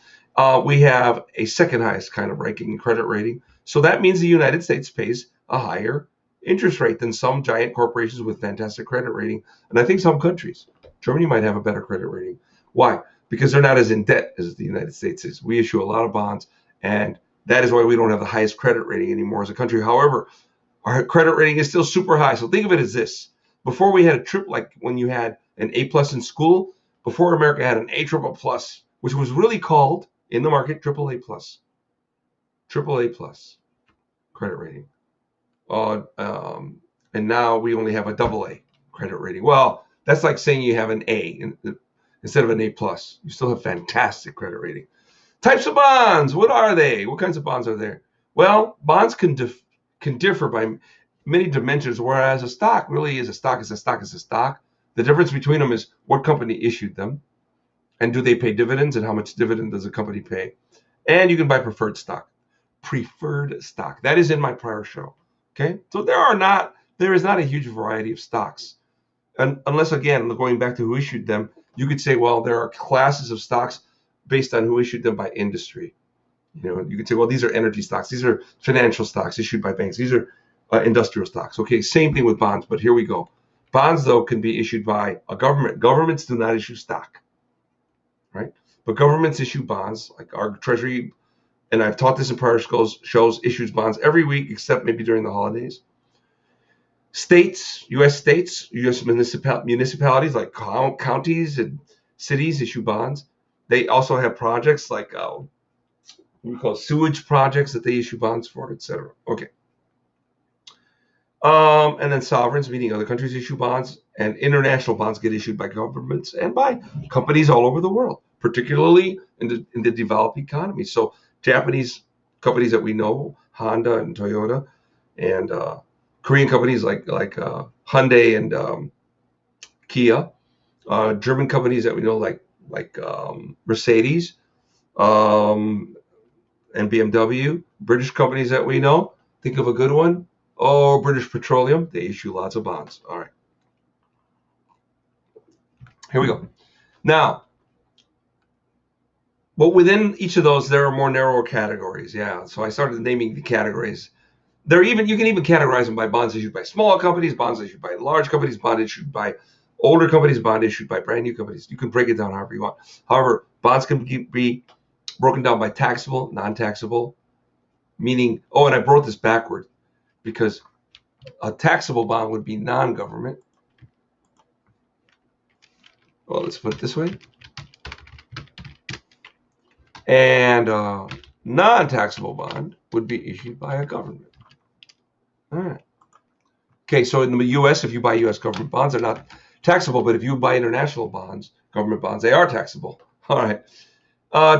We have a second highest kind of ranking in credit rating. So that means the United States pays a higher interest rate than some giant corporations with fantastic credit rating. And I think some countries, Germany might have a better credit rating. Why? Because they're not as in debt as the United States is. We issue a lot of bonds, and that is why we don't have the highest credit rating anymore as a country. However, our credit rating is still super high. So think of it as this. Before we had a trip, like when you had an A+ in school, before America had an A+++, which was really called in the market AAA+. AAA+ credit rating. And now we only have a AA credit rating. Well, that's like saying you have an A instead of an A+. You still have fantastic credit rating. Types of bonds. What are they? What kinds of bonds are there? Well, bonds can differ by many dimensions, whereas a stock really is a stock is a stock is a stock. The difference between them is what company issued them, and do they pay dividends, and how much dividend does a company pay. And you can buy preferred stock. Preferred stock. That is in my prior show. Okay, so there is not a huge variety of stocks, and unless, again, going back to who issued them, you could say, well, there are classes of stocks based on who issued them by industry. You can say, well, these are energy stocks. These are financial stocks issued by banks. These are industrial stocks. Okay, same thing with bonds, but here we go. Bonds, though, can be issued by a government. Governments do not issue stock, right? But governments issue bonds, like our Treasury, and I've taught this in prior shows, issues bonds every week except maybe during the holidays. States, U.S. municipalities like counties and cities issue bonds. They also have projects like we call sewage projects that they issue bonds for, etc. Okay. And then sovereigns, meaning other countries, issue bonds, and international bonds get issued by governments and by companies all over the world, particularly in the developed economies. So Japanese companies that we know, Honda and Toyota, and Korean companies like Hyundai and Kia, German companies that we know like Mercedes and BMW, British companies that we know. Think of a good one. Oh, British Petroleum, they issue lots of bonds. All right. Here we go. Now, but within each of those, there are more narrower categories. Yeah. So I started naming the categories. You can even categorize them by bonds issued by small companies, bonds issued by large companies, bond issued by older companies, bond issued by brand new companies. You can break it down however you want. However, bonds can be broken down by taxable, non-taxable, meaning, and I wrote this backward because a taxable bond would be non-government. Well, let's put it this way. And a non-taxable bond would be issued by a government. All right. Okay, so in the U.S., if you buy U.S. government bonds, they're not taxable, but if you buy international bonds, government bonds, they are taxable. All right.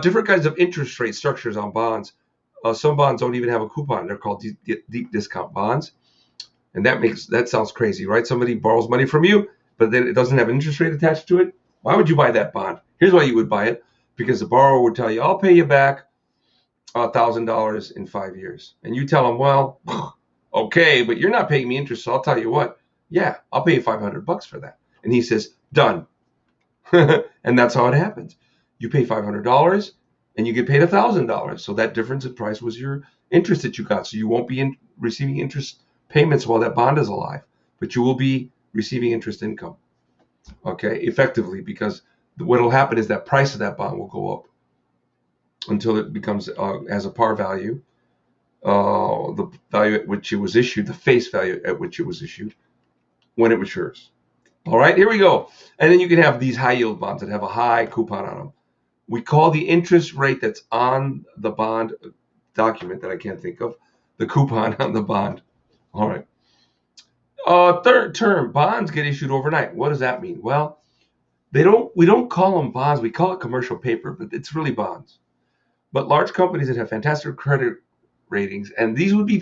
Different kinds of interest rate structures on bonds. Some bonds don't even have a coupon. They're called deep discount bonds. And that sounds crazy, right? Somebody borrows money from you, but then it doesn't have an interest rate attached to it. Why would you buy that bond? Here's why you would buy it. Because the borrower would tell you, I'll pay you back $1,000 in 5 years. And you tell them, well, okay, but you're not paying me interest, so I'll tell you what. Yeah, I'll pay you $500 for that. And he says, done. And that's how it happens. You pay $500 and you get paid $1,000. So that difference in price was your interest that you got. So you won't be receiving interest payments while that bond is alive, but you will be receiving interest income. Okay, effectively, because what will happen is that price of that bond will go up until it becomes as a par value, the value at which it was issued, the face value at which it was issued when it matures. All right, here we go. And then you can have these high yield bonds that have a high coupon on them. We call the interest rate that's on the bond document that I can't think of, the coupon on the bond. All right. Third term, bonds get issued overnight. What does that mean? Well, we don't call them bonds. We call it commercial paper, but it's really bonds. But large companies that have fantastic credit ratings, and these would be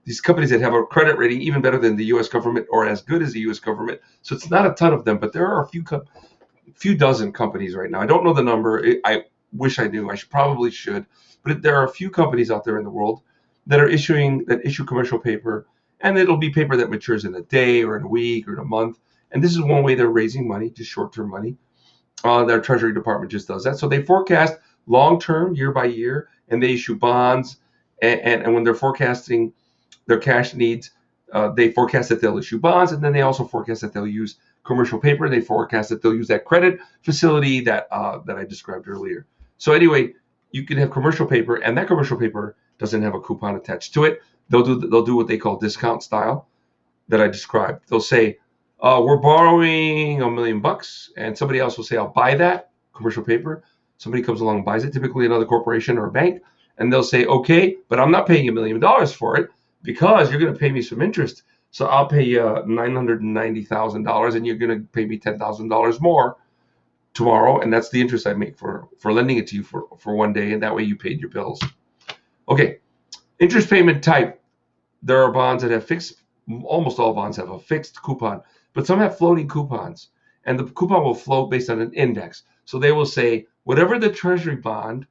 these companies that have a credit rating even better than the U.S. government or as good as the U.S. government. So it's not a ton of them, but there are a few dozen companies right now. I don't know the number. I wish I knew. I probably should. But there are a few companies out there in the world that issue commercial paper, and it'll be paper that matures in a day or in a week or in a month. And this is one way they're raising money, just short-term money. Their Treasury Department just does that. So they forecast long-term, year by year, and they issue bonds. And when they're forecasting their cash needs, they forecast that they'll issue bonds, and then they also forecast that they'll use commercial paper. They forecast that they'll use that credit facility that I described earlier. So anyway, you can have commercial paper, and that commercial paper doesn't have a coupon attached to it. They'll do what they call discount style that I described. They'll say, we're borrowing $1 million, and somebody else will say, I'll buy that commercial paper. Somebody comes along and buys it, typically another corporation or a bank, and they'll say, okay, but I'm not paying $1 million for it because you're going to pay me some interest. So I'll pay you $990,000, and you're going to pay me $10,000 more tomorrow, and that's the interest I make for lending it to you for one day, and that way you paid your bills. Okay, interest payment type. There are bonds that have almost all bonds have a fixed coupon, but some have floating coupons, and the coupon will float based on an index. So they will say, whatever the Treasury bond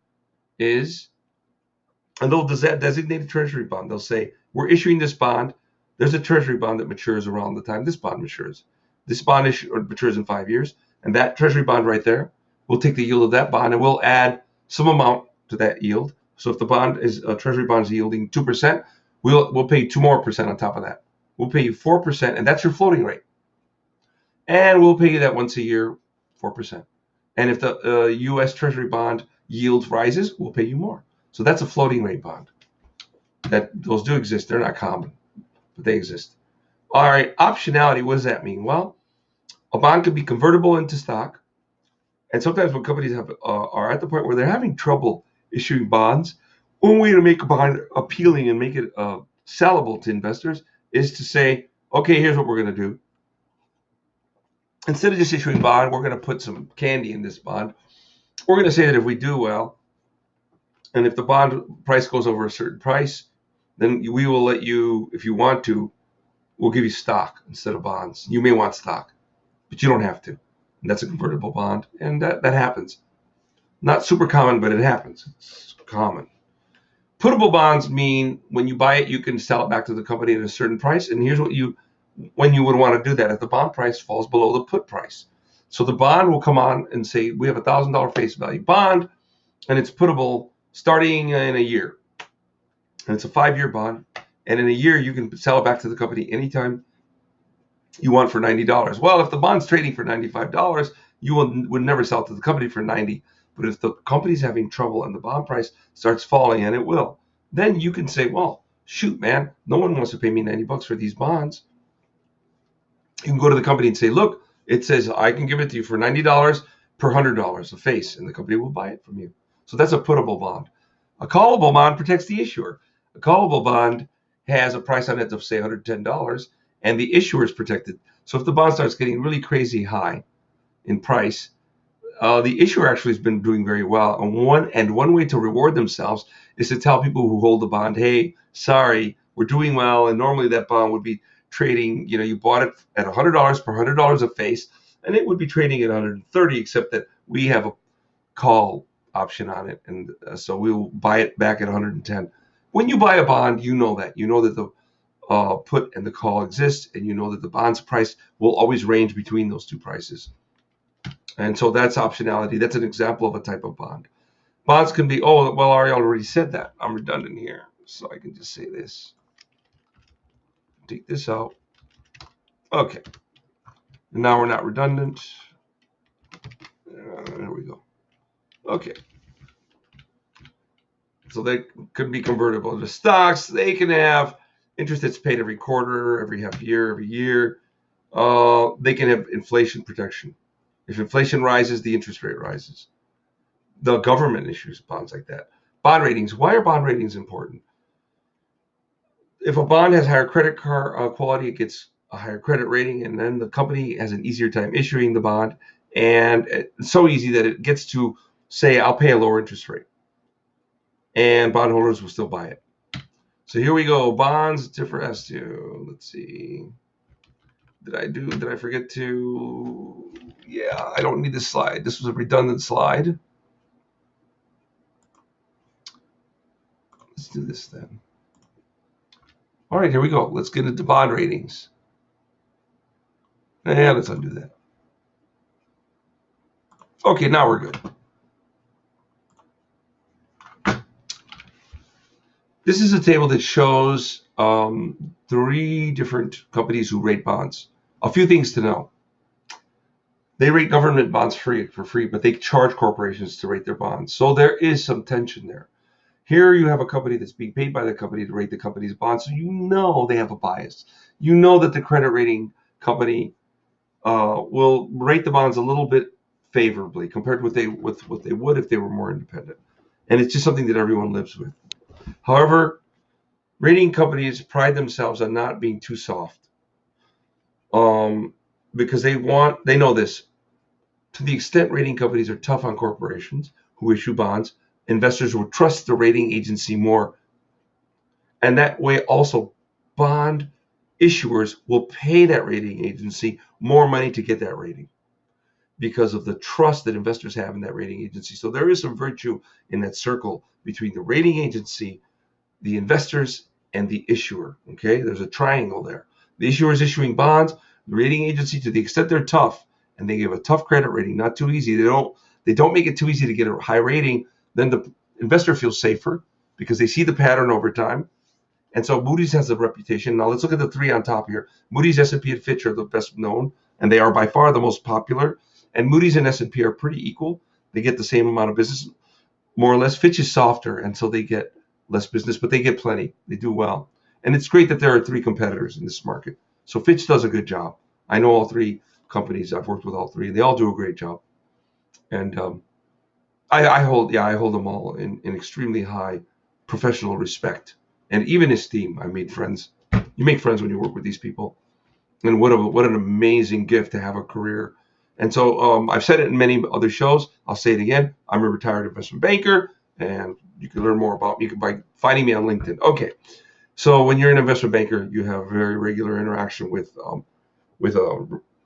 is, and they'll designate a Treasury bond. They'll say, we're issuing this bond. There's a Treasury bond that matures around the time this bond matures. This bond matures in 5 years, and that Treasury bond right there, we'll take the yield of that bond, and we'll add some amount to that yield So if the bond is a treasury bond is yielding 2%, we'll pay 2% more on top of that. We'll pay you 4%, and that's your floating rate. And we'll pay you that once a year, 4%. And if the U.S. Treasury bond yield rises, we'll pay you more. So that's a floating rate bond. Those do exist. They're not common, but they exist. All right, optionality. What does that mean? Well, a bond could be convertible into stock, and sometimes when companies are at the point where they're having trouble issuing bonds, one way to make a bond appealing and make it sellable to investors is to say, okay, here's what we're going to do. Instead of just issuing bond, we're going to put some candy in this bond. We're going to say that if we do well, and if the bond price goes over a certain price, then we will let you, if you want to, we'll give you stock instead of bonds. You may want stock, but you don't have to. And that's a convertible bond, and that happens. Not super common, but it happens. It's common. Puttable bonds mean when you buy it, you can sell it back to the company at a certain price. And here's when you would want to do that, if the bond price falls below the put price. So the bond will come on and say, we have $1,000 face value bond, and it's puttable starting in a year. And it's a 5-year bond. And in a year, you can sell it back to the company anytime you want for $90. Well, if the bond's trading for $95, you would never sell it to the company for $90. But if the company's having trouble and the bond price starts falling, and it will, then you can say, well, shoot, man, no one wants to pay me $90 for these bonds. You can go to the company and say, look, it says I can give it to you for $90 per $100 a face, and the company will buy it from you. So that's a puttable bond. A callable bond protects the issuer. A callable bond has a price on it of, say, $110, and the issuer is protected. So if the bond starts getting really crazy high in price, the issuer actually has been doing very well. And one way to reward themselves is to tell people who hold the bond, hey, sorry, we're doing well, and normally that bond would be trading, you bought it at $100 per $100 a face, and it would be trading at $130, except that we have a call option on it, and so we'll buy it back at $110. When you buy a bond, you know that the put and the call exist, and you know that the bond's price will always range between those two prices. And so that's optionality. That's an example of a type of bond. Bonds can be, oh, well, I already said that. I'm redundant here, so I can just say this. Take this out. Okay. And now we're not redundant. There we go. Okay. So they could be convertible into stocks. They can have interest that's paid every quarter, every half year, every year. They can have inflation protection. If inflation rises, the interest rate rises. The government issues bonds like that. Bond ratings. Why are bond ratings important? If a bond has higher credit quality, it gets a higher credit rating, and then the company has an easier time issuing the bond. And it's so easy that it gets to say, I'll pay a lower interest rate. And bondholders will still buy it. So here we go. Bonds differ as to, let's see. Did I forget to? Yeah, I don't need this slide. This was a redundant slide. Let's do this then. All right, here we go. Let's get into bond ratings. Yeah, let's undo that. Okay, now we're good. This is a table that shows 3 different companies who rate bonds. A few things to know. They rate government bonds for free, but they charge corporations to rate their bonds. So there is some tension there. Here you have a company that's being paid by the company to rate the company's bonds, so you know they have a bias. You know that the credit rating company will rate the bonds a little bit favorably compared with what they would if they were more independent. And it's just something that everyone lives with. However, rating companies pride themselves on not being too soft. Because they know this. To the extent rating companies are tough on corporations who issue bonds, investors will trust the rating agency more. And that way also bond issuers will pay that rating agency more money to get that rating because of the trust that investors have in that rating agency. So there is some virtue in that circle between the rating agency, the investors, and the issuer. Okay, there's a triangle there. The issuer is issuing bonds. The rating agency, to the extent they're tough and they give a tough credit rating, not too easy. They don't make it too easy to get a high rating. Then Investor feels safer because they see the pattern over time. And so Moody's has a reputation. Now let's look at the three on top here. Moody's, S&P, and Fitch are the best known, and they are by far the most popular. And Moody's and S&P are pretty equal. They get the same amount of business, more or less. Fitch is softer, and so they get less business, but they get plenty. They do well. And it's great that there are three competitors in this market. So Fitch does a good job. I know all three companies. I've worked with all three. They all do a great job. And I hold them all in extremely high professional respect and even esteem. I made friends. You make friends when you work with these people, and what an amazing gift to have a career. And so I've said it in many other shows. I'll say it again. I'm a retired investment banker, and you can learn more about me by finding me on LinkedIn. Okay, so when you're an investment banker, you have very regular interaction with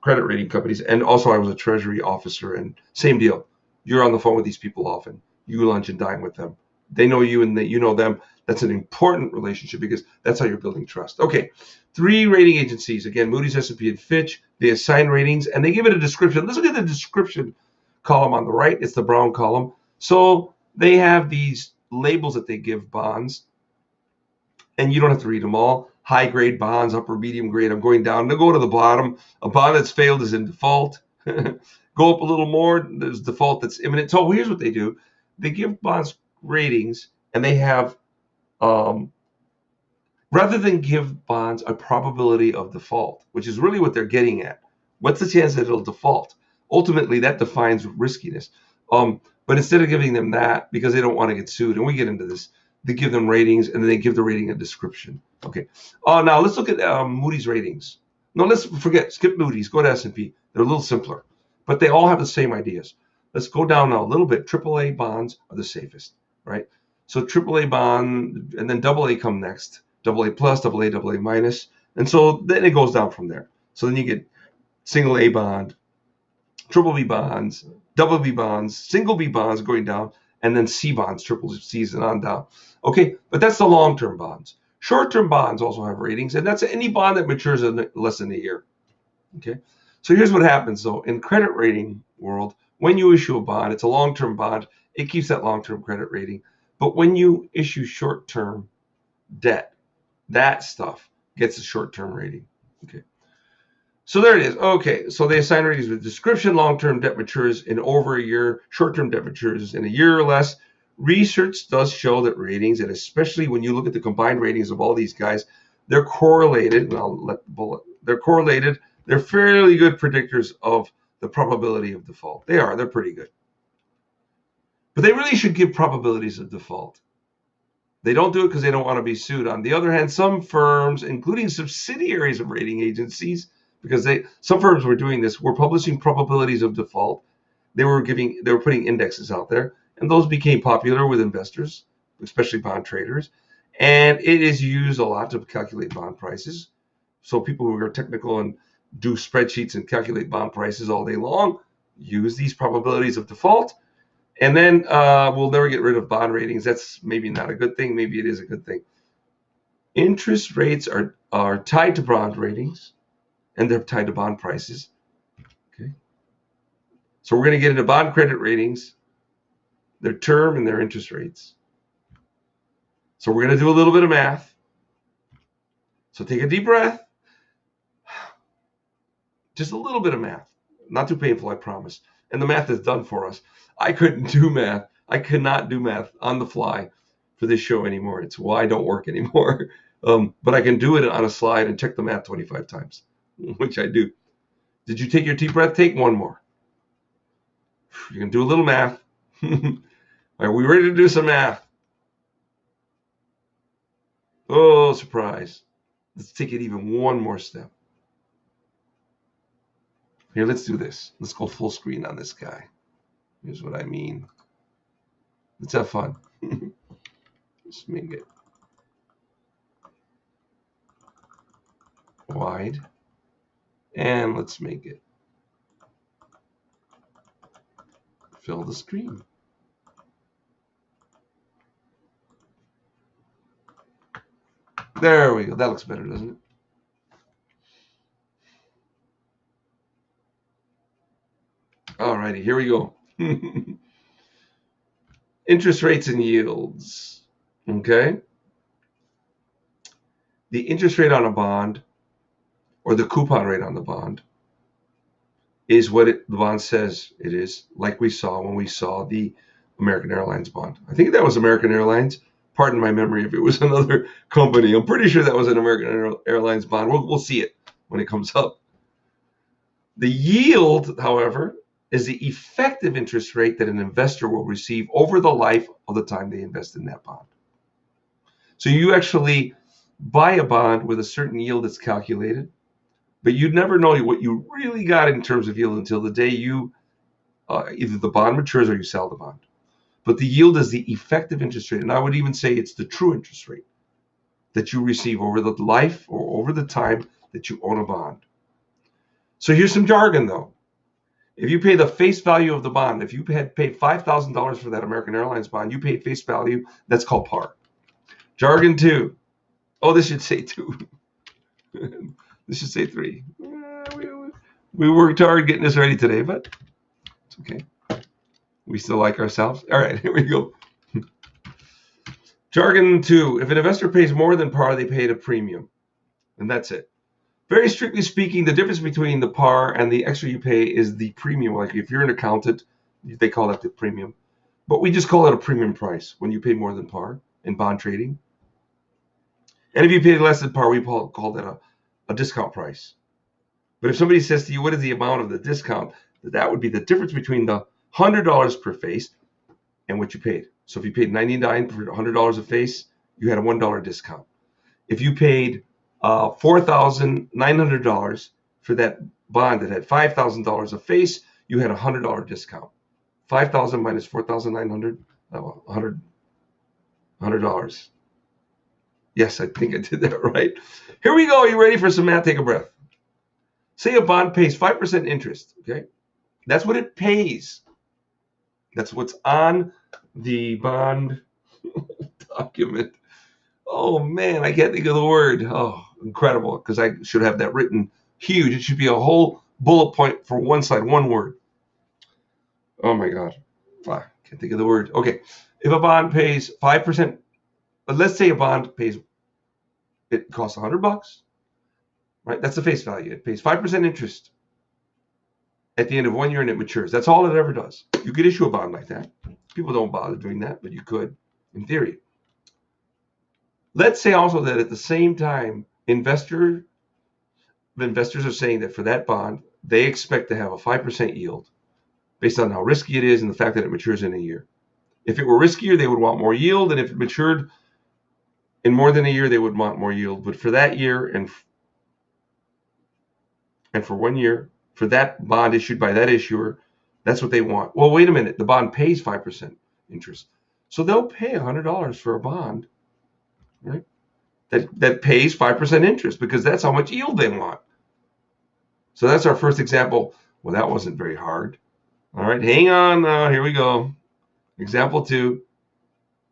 credit rating companies, and also I was a treasury officer, and same deal. You're on the phone with these people often. You lunch and dine with them. They know you and you know them. That's an important relationship because that's how you're building trust. Okay, three rating agencies, again, Moody's, S&P, and Fitch. They assign ratings and they give it a description. Let's look at the description column on the right. It's the brown column. So they have these labels that they give bonds, and you don't have to read them all. High grade bonds, upper medium grade. I'm going down. Now go to the bottom. A bond that's failed is in default. Go up a little more. There's default that's imminent. So here's what they do. They give bonds ratings, and they have, rather than give bonds a probability of default, which is really what they're getting at. What's the chance that it'll default? Ultimately, that defines riskiness. But instead of giving them that, because they don't want to get sued, and we get into this, they give them ratings, and then they give the rating a description. Okay. Now let's look at Moody's ratings. No, let's skip Moody's. Go to S&P. They're a little simpler, but they all have the same ideas. Let's go down now a little bit. AAA bonds are the safest, right? So AAA bond, and then AA come next. AA plus, AA minus, and so then it goes down from there. So then you get single A bond, triple B bonds, double B bonds, single B bonds going down, and then C bonds, triple C's and on down. Okay, but that's the long-term bonds. Short-term bonds also have ratings, and that's any bond that matures in less than a year. Okay, so here's what happens though. In credit rating world, when you issue a bond, it's a long-term bond. It keeps that long-term credit rating. But when you issue short-term debt, that stuff gets a short-term rating. Okay. So there it is. Okay. So they assign ratings with description. Long-term debt matures in over a year. Short-term debt matures in a year or less. Research does show that ratings, and especially when you look at the combined ratings of all these guys, they're correlated. And I'll let the bullet. They're correlated. They're fairly good predictors of the probability of default. They are. They're pretty good. But they really should give probabilities of default. They don't do it because they don't want to be sued. On the other hand, some firms, including subsidiaries of rating agencies, because some firms were doing this, were publishing probabilities of default. They were putting indexes out there, and those became popular with investors, especially bond traders. And it is used a lot to calculate bond prices. So people who are technical and do spreadsheets and calculate bond prices all day long use these probabilities of default. And then we'll never get rid of bond ratings. That's maybe not a good thing. Maybe it is a good thing. Interest rates are tied to bond ratings, and they're tied to bond prices. Okay. So we're going to get into bond credit ratings, their term, and their interest rates. So we're going to do a little bit of math. So take a deep breath. Just a little bit of math. Not too painful, I promise. And the math is done for us. I couldn't do math. I could not do math on the fly for this show anymore. It's why I don't work anymore. But I can do it on a slide and check the math 25 times, which I do. Did you take your deep breath? Take one more. You can do a little math. Are we ready to do some math? Oh, surprise. Let's take it even one more step. Here, let's do this. Let's go full screen on this guy. Here's what I mean. Let's have fun. Let's make it wide. And let's make it fill the screen. There we go. That looks better, doesn't it? All righty, here we go. interest rates and yields. Okay? The interest rate on a bond, or the coupon rate on the bond, is what the bond says it is, like we saw when we saw the American Airlines bond. I think that was American Airlines. Pardon my memory if it was another company. I'm pretty sure that was an American Airlines bond. We'll see it when it comes up. The yield, however, is the effective interest rate that an investor will receive over the life of the time they invest in that bond. So you actually buy a bond with a certain yield that's calculated, but you'd never know what you really got in terms of yield until the day you either the bond matures or you sell the bond. But the yield is the effective interest rate, and I would even say it's the true interest rate that you receive over the life or over the time that you own a bond. So here's some jargon, though. If you pay the face value of the bond, if you had paid $5,000 for that American Airlines bond, you paid face value, that's called par. Jargon 2. Oh, this should say 2. This should say 3. We worked hard getting this ready today, but it's okay. We still like ourselves. All right, here we go. Jargon 2. If an investor pays more than par, they pay a premium. And that's it. Very strictly speaking, the difference between the par and the extra you pay is the premium. Like if you're an accountant, they call that the premium. But we just call it a premium price when you pay more than par in bond trading. And if you pay less than par, we call that a discount price. But if somebody says to you, what is the amount of the discount? That would be the difference between the $100 per face and what you paid. So if you paid $99 for $100 a face, you had a $1 discount. If you paid $4,900 for that bond that had $5,000 a face, you had a $100 discount. 5,000 minus 4,900, $100. Yes, I think I did that right. Here we go. You ready for some math? Take a breath. Say a bond pays 5% interest, okay? That's what it pays. That's what's on the bond document. Oh, man, I can't think of the word. Oh, incredible, because I should have that written huge. It should be a whole bullet point for one side, one word. Oh, my God. I can't think of the word. Okay, if a bond pays 5%, let's say a bond pays, it costs $100, right? That's the face value. It pays 5% interest at the end of 1 year and it matures. That's all it ever does. You could issue a bond like that. People don't bother doing that, but you could, in theory. Let's say also that at the same time, investors are saying that for that bond, they expect to have a 5% yield based on how risky it is and the fact that it matures in a year. If it were riskier, they would want more yield, and if it matured in more than a year, they would want more yield. But for that year and for 1 year, for that bond issued by that issuer, that's what they want. Well, wait a minute. The bond pays 5% interest. So they'll pay $100 for a bond, right? That pays 5% interest because that's how much yield they want. So that's our first example. Well, that wasn't very hard. All right, hang on now. Here we go. Example 2.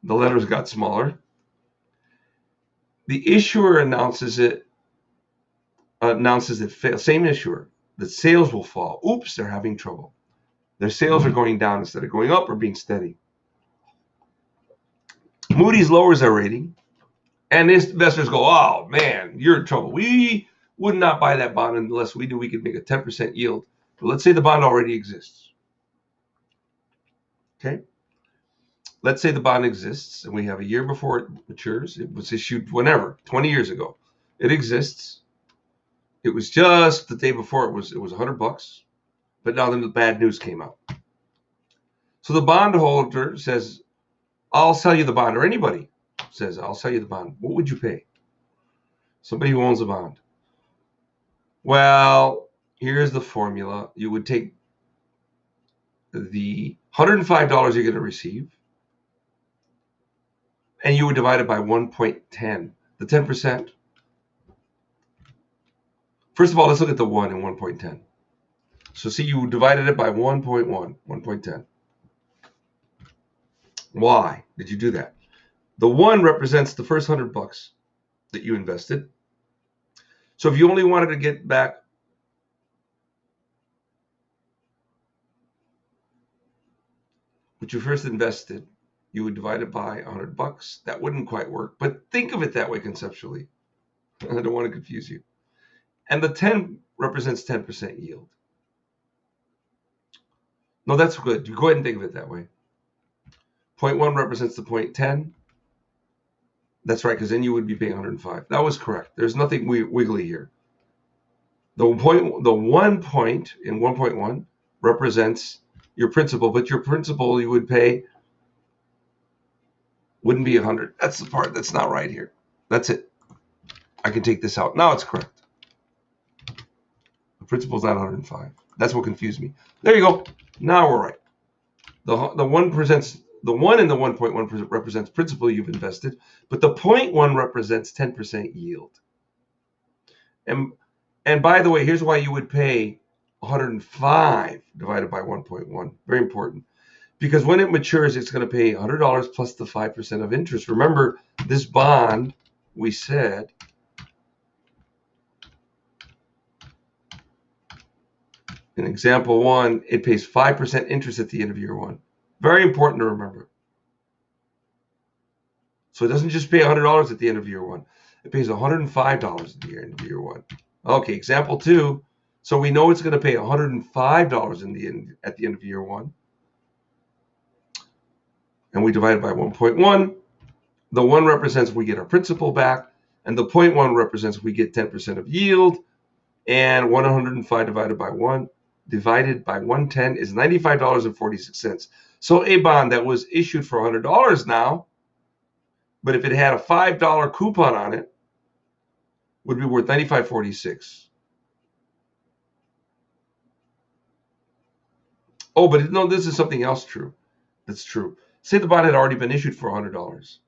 The letters got smaller. The issuer announces it same issuer, that sales will fall. Oops, they're having trouble. Their sales are going down instead of going up or being steady. Moody's lowers their rating, and investors go, oh, man, you're in trouble. We would not buy that bond unless we knew we could make a 10% yield. But let's say the bond already exists. Okay? Let's say the bond exists, and we have a year before it matures. It was issued whenever, 20 years ago. It exists. It was just the day before it was $100, but now then the bad news came out. So the bondholder says, I'll sell you the bond, or anybody says, I'll sell you the bond. What would you pay? Somebody who owns a bond. Well, here's the formula. You would take the $105 you're going to receive, and you would divide it by 1.10, the 10%. First of all, let's look at the 1 and 1.10. So see, you divided it by 1.1, 1.10. Why did you do that? The 1 represents the first $100 that you invested. So if you only wanted to get back what you first invested, You would divide it by $100. That wouldn't quite work, but think of it that way conceptually. I don't want to confuse you. And the 10 represents 10% yield. No, that's good. You go ahead and think of it that way. 0.1 represents the 0.10. That's right, because then you would be paying 105. That was correct. There's nothing wiggly here. The 1 point in 1.1 represents your principal, but your principal you would pay wouldn't be 100. That's the part that's not right here. That's it. I can take this out. Now it's correct. The principal's not 105. That's what confused me. There you go. Now we're right. The 1 presents the 1 in the 1.1 represents principal you've invested, but the 0.1 represents 10% yield. And by the way, here's why you would pay 105 divided by 1.1. Very important. Because when it matures, it's going to pay $100 plus the 5% of interest. Remember, this bond, we said, in example 1, it pays 5% interest at the end of year 1. Very important to remember. So it doesn't just pay $100 at the end of year 1. It pays $105 at the end of year 1. Okay, example 2. So we know it's going to pay $105 at the end of year 1. And we divide it by 1.1. The 1 represents we get our principal back, and the 0.1 represents we get 10% of yield. And 105 divided by 110 is $95.46. So a bond that was issued for $100 now, but if it had a $5 coupon on it, would be worth $95.46. Oh, but no, this is something else true. That's true. Say the bond had already been issued for $100.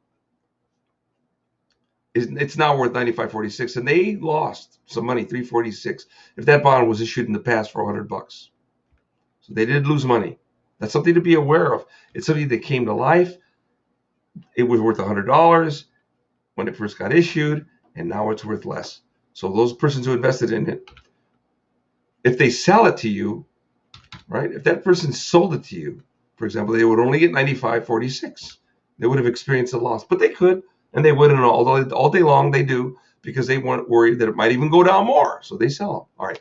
It's now worth $95.46, and they lost some money, $346, if that bond was issued in the past for $100. So they did lose money. That's something to be aware of. It's something that came to life. It was worth $100 when it first got issued, and now it's worth less. So those persons who invested in it, if they sell it to you, right? If that person sold it to you, for example, they would only get $95.46. They would have experienced a loss, but they could, and they wouldn't all day long. They do, because they weren't worried that it might even go down more. So they sell them. All right.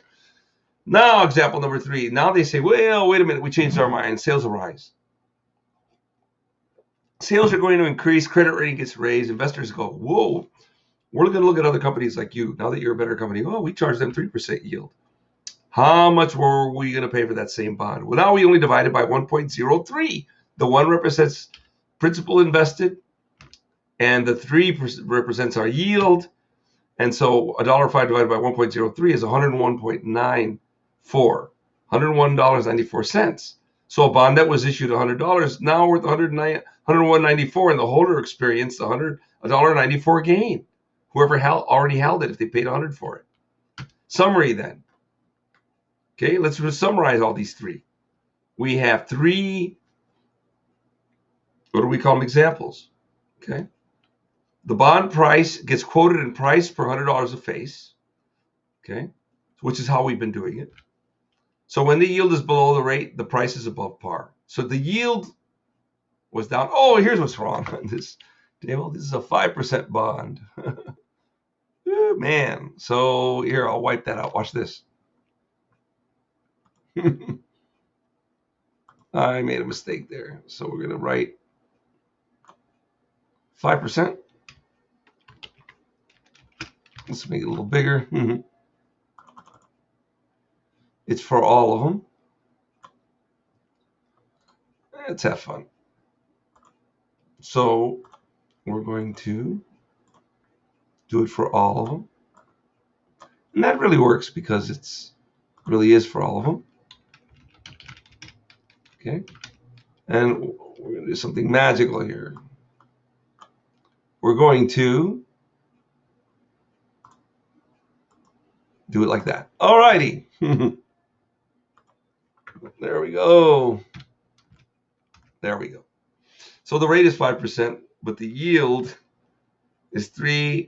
Now, example number 3. Now they say, well, wait a minute. We changed our mind. Sales will rise. Sales are going to increase. Credit rating gets raised. Investors go, whoa, we're going to look at other companies like you. Now that you're a better company, oh, we charge them 3% yield. How much were we going to pay for that same bond? Well, now we only divided by 1.03. The 1 represents principal invested, and the 3 represents our yield. And so $1.05 divided by 1.03 is $101.94, $101.94. So a bond that was issued $100 now worth $101.94, and the holder experienced $100.94 gain. Whoever already held it, if they paid $100 for it. Summary then. Okay, let's summarize all these 3. We have 3, what do we call them, examples? Okay. The bond price gets quoted in price per $100 a face, okay, which is how we've been doing it. So when the yield is below the rate, the price is above par. So the yield was down. Oh, here's what's wrong on this table. This is a 5% bond. Oh, man. So here, I'll wipe that out. Watch this. I made a mistake there. So we're going to write 5%. Let's make it a little bigger. It's for all of them. Let's have fun. So we're going to do it for all of them. And that really works because it really is for all of them. Okay. And we're going to do something magical here. We're going to do it like that. All righty. There we go. There we go. So the rate is 5%, but the yield is 3%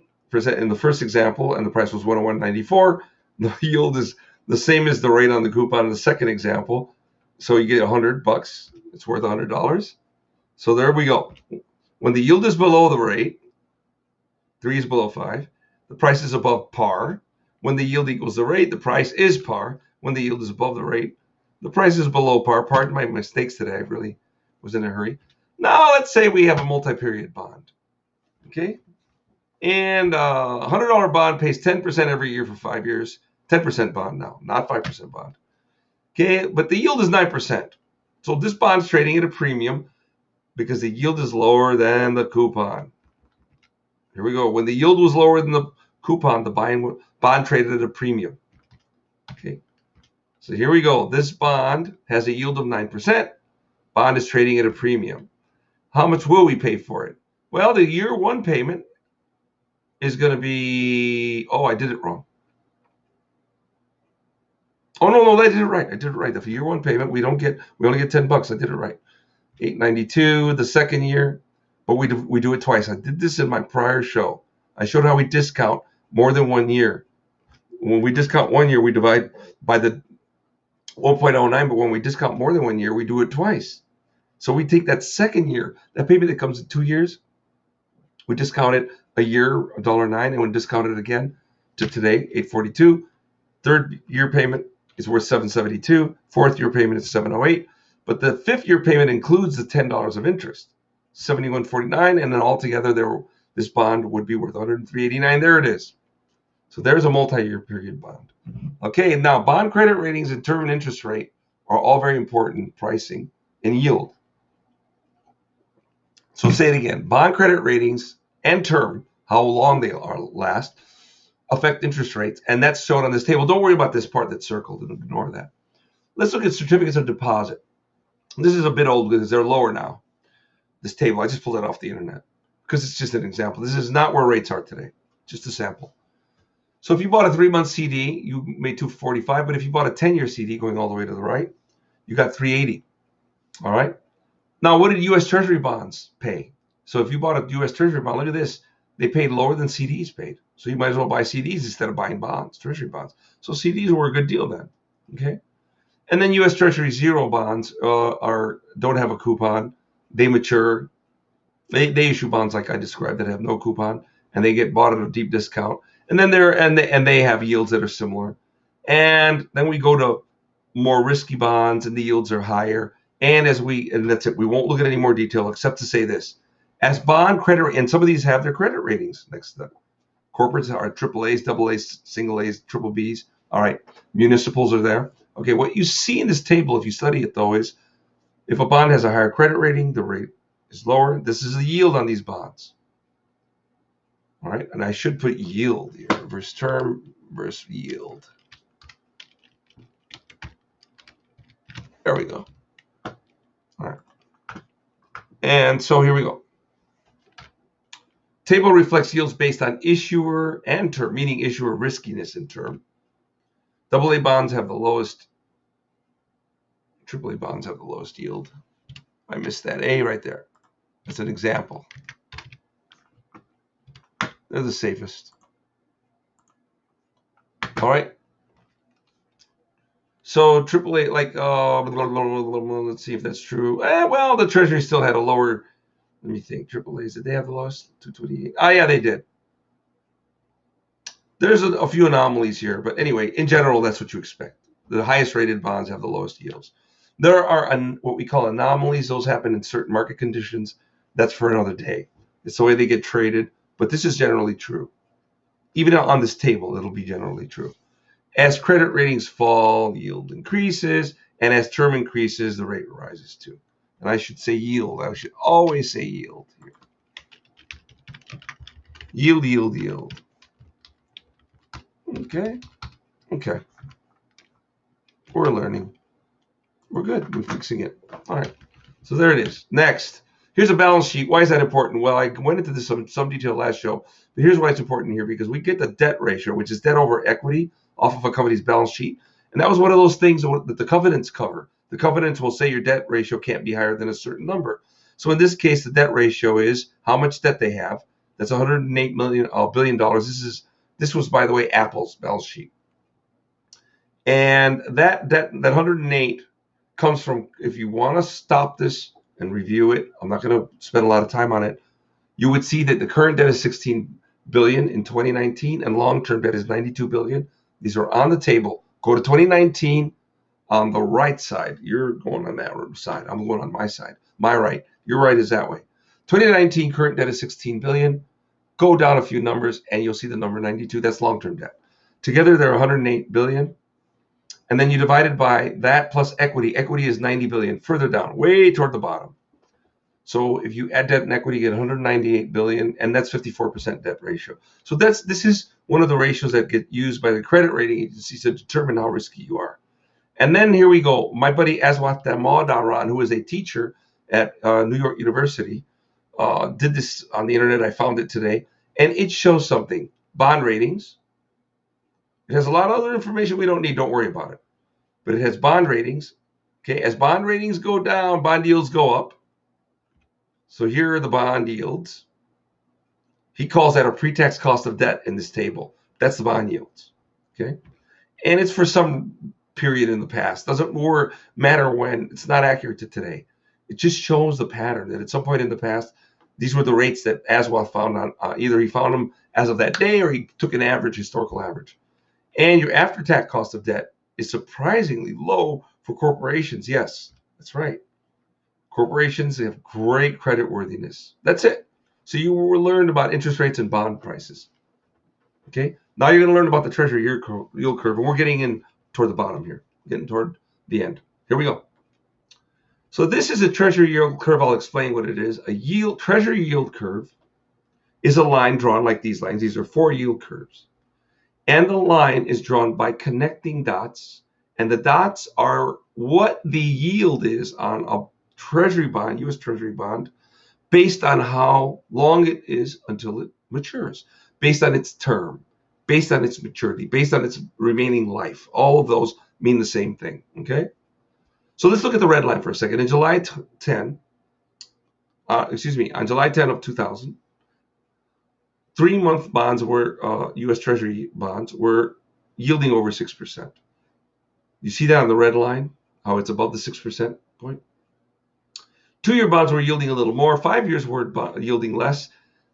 in the first example, and the price was $101.94. The yield is the same as the rate on the coupon in the second example. So you get $100. It's worth $100. So there we go. When the yield is below the rate, 3 is below 5, the price is above par. When the yield equals the rate, the price is par. When the yield is above the rate, the price is below par. Pardon my mistakes today. I really was in a hurry. Now let's say we have a multi-period bond. Okay? And a $100 bond pays 10% every year for 5 years. 10% bond now, not 5% bond. Okay, but the yield is 9%. So this bond's trading at a premium because the yield is lower than the coupon. Here we go. When the yield was lower than the coupon, the bond traded at a premium. Okay, so here we go. This bond has a yield of 9%. Bond is trading at a premium. How much will we pay for it? Well, the year one payment is going to be, oh, I did it wrong. Oh, no, I did it right. I did it right. The year one payment, we only get $10. I did it right. $8.92 the second year, but we do it twice. I did this in my prior show. I showed how we discount more than 1 year. When we discount 1 year, we divide by the 1.09, but when we discount more than 1 year, we do it twice. So we take that second year, that payment that comes in 2 years, we discount it a year, $1.09, and we discount it again to today, $8.42. Third year payment is worth $7.72. Fourth year payment is $7.08. But the fifth year payment includes the $10 of interest, $71.49, and then altogether this bond would be worth $103.89. There it is. So there's a multi-year period bond. Okay, now bond credit ratings and term and interest rate are all very important pricing and yield. So say it again. Bond credit ratings and term, how long they last, affect interest rates, and that's shown on this table. Don't worry about this part that's circled, and ignore that. Let's look at certificates of deposit. This is a bit old because they're lower now. This table, I just pulled it off the internet because it's just an example. This is not where rates are today, just a sample. So if you bought a 3-month CD, you made $245, but if you bought a 10-year CD going all the way to the right, you got $380. All right. Now, what did U.S. Treasury bonds pay? So if you bought a U.S. Treasury bond, look at this. They paid lower than CDs paid. So you might as well buy CDs instead of buying bonds, Treasury bonds. So CDs were a good deal then. Okay. And then U.S. Treasury zero bonds don't have a coupon. They mature. They issue bonds like I described that have no coupon, and they get bought at a deep discount. And then they have yields that are similar. And then we go to more risky bonds, and the yields are higher. And that's it. We won't look at any more detail except to say this: as bond credit, and some of these have their credit ratings next to them. Corporates are AAAs, AA's, single A's, triple B's. All right, municipals are there. Okay, what you see in this table, if you study it though, is if a bond has a higher credit rating, the rate is lower. This is the yield on these bonds. All right, and I should put yield here, versus term versus yield. There we go. All right, and so here we go. Table reflects yields based on issuer and term, meaning issuer riskiness in term. AA bonds have the lowest. AAA bonds have the lowest yield. I missed that A right there. That's an example. They're the safest. All right. So AAA, like, let's see if that's true. Well, the Treasury still had a lower. Let me think. AAAs, did they have the lowest? 228. Oh, yeah, they did. There's a few anomalies here, but anyway, in general, that's what you expect. The highest rated bonds have the lowest yields. There are what we call anomalies. Those happen in certain market conditions. That's for another day. It's the way they get traded, but this is generally true. Even on this table, it'll be generally true. As credit ratings fall, yield increases, and as term increases, the rate rises too. And I should say yield. I should always say yield here. Yield, yield, yield. Okay. We're learning. We're good. We're fixing it. All right. So there it is. Next, here's a balance sheet. Why is that important? Well, I went into this some detail last show, but here's why it's important here, because we get the debt ratio, which is debt over equity, off of a company's balance sheet. And that was one of those things that the covenants cover. The covenants will say your debt ratio can't be higher than a certain number. So in this case, the debt ratio is how much debt they have. That's $108 billion. This was, by the way, Apple's balance sheet. And that 108 comes from, if you want to stop this and review it. I'm not going to spend a lot of time on it. You would see that the current debt is 16 billion in 2019 and long-term debt is 92 billion. These are on the table. Go to 2019 on the right side. You're going on that side. I'm going on my side. My right. Your right is that way. 2019 current debt is 16 billion. Go down a few numbers and you'll see the number 92. That's long-term debt. Together they're 108 billion. And then you divide it by that plus equity. Equity is 90 billion. Further down, way toward the bottom. So if you add debt and equity, you get 198 billion, and that's 54% debt ratio. So this is one of the ratios that get used by the credit rating agencies to determine how risky you are. And then here we go. My buddy Aswath, who is a teacher at New York University, did this on the internet. I found it today, and it shows something. Bond ratings. It has a lot of other information we don't need. Don't worry about it. But it has bond ratings. Okay, as bond ratings go down, bond yields go up. So here are the bond yields. He calls that a pre-tax cost of debt in this table. That's the bond yields. Okay, and it's for some period in the past. Doesn't matter when. It's not accurate to today. It just shows the pattern that at some point in the past, these were the rates that Aswath found on. Either he found them as of that day, or he took an average, historical average. And your after-tax cost of debt is surprisingly low for corporations. Yes, that's right. Corporations have great credit worthiness. That's it. So you will learn about interest rates and bond prices. Okay. Now you're going to learn about the Treasury yield curve, and we're getting in toward the bottom here, getting toward the end. Here we go. So this is a Treasury yield curve. I'll explain what it is. A Treasury yield curve is a line drawn like these lines. These are 4 yield curves. And the line is drawn by connecting dots. And the dots are what the yield is on a Treasury bond, U.S. Treasury bond, based on how long it is until it matures, based on its term, based on its maturity, based on its remaining life. All of those mean the same thing, okay? So let's look at the red line for a second. On July 10 of 2000, 3-month bonds were, U.S. Treasury bonds were yielding over 6%. You see that on the red line, how it's above the 6% point? 2-year bonds were yielding a little more. 5 years were yielding less.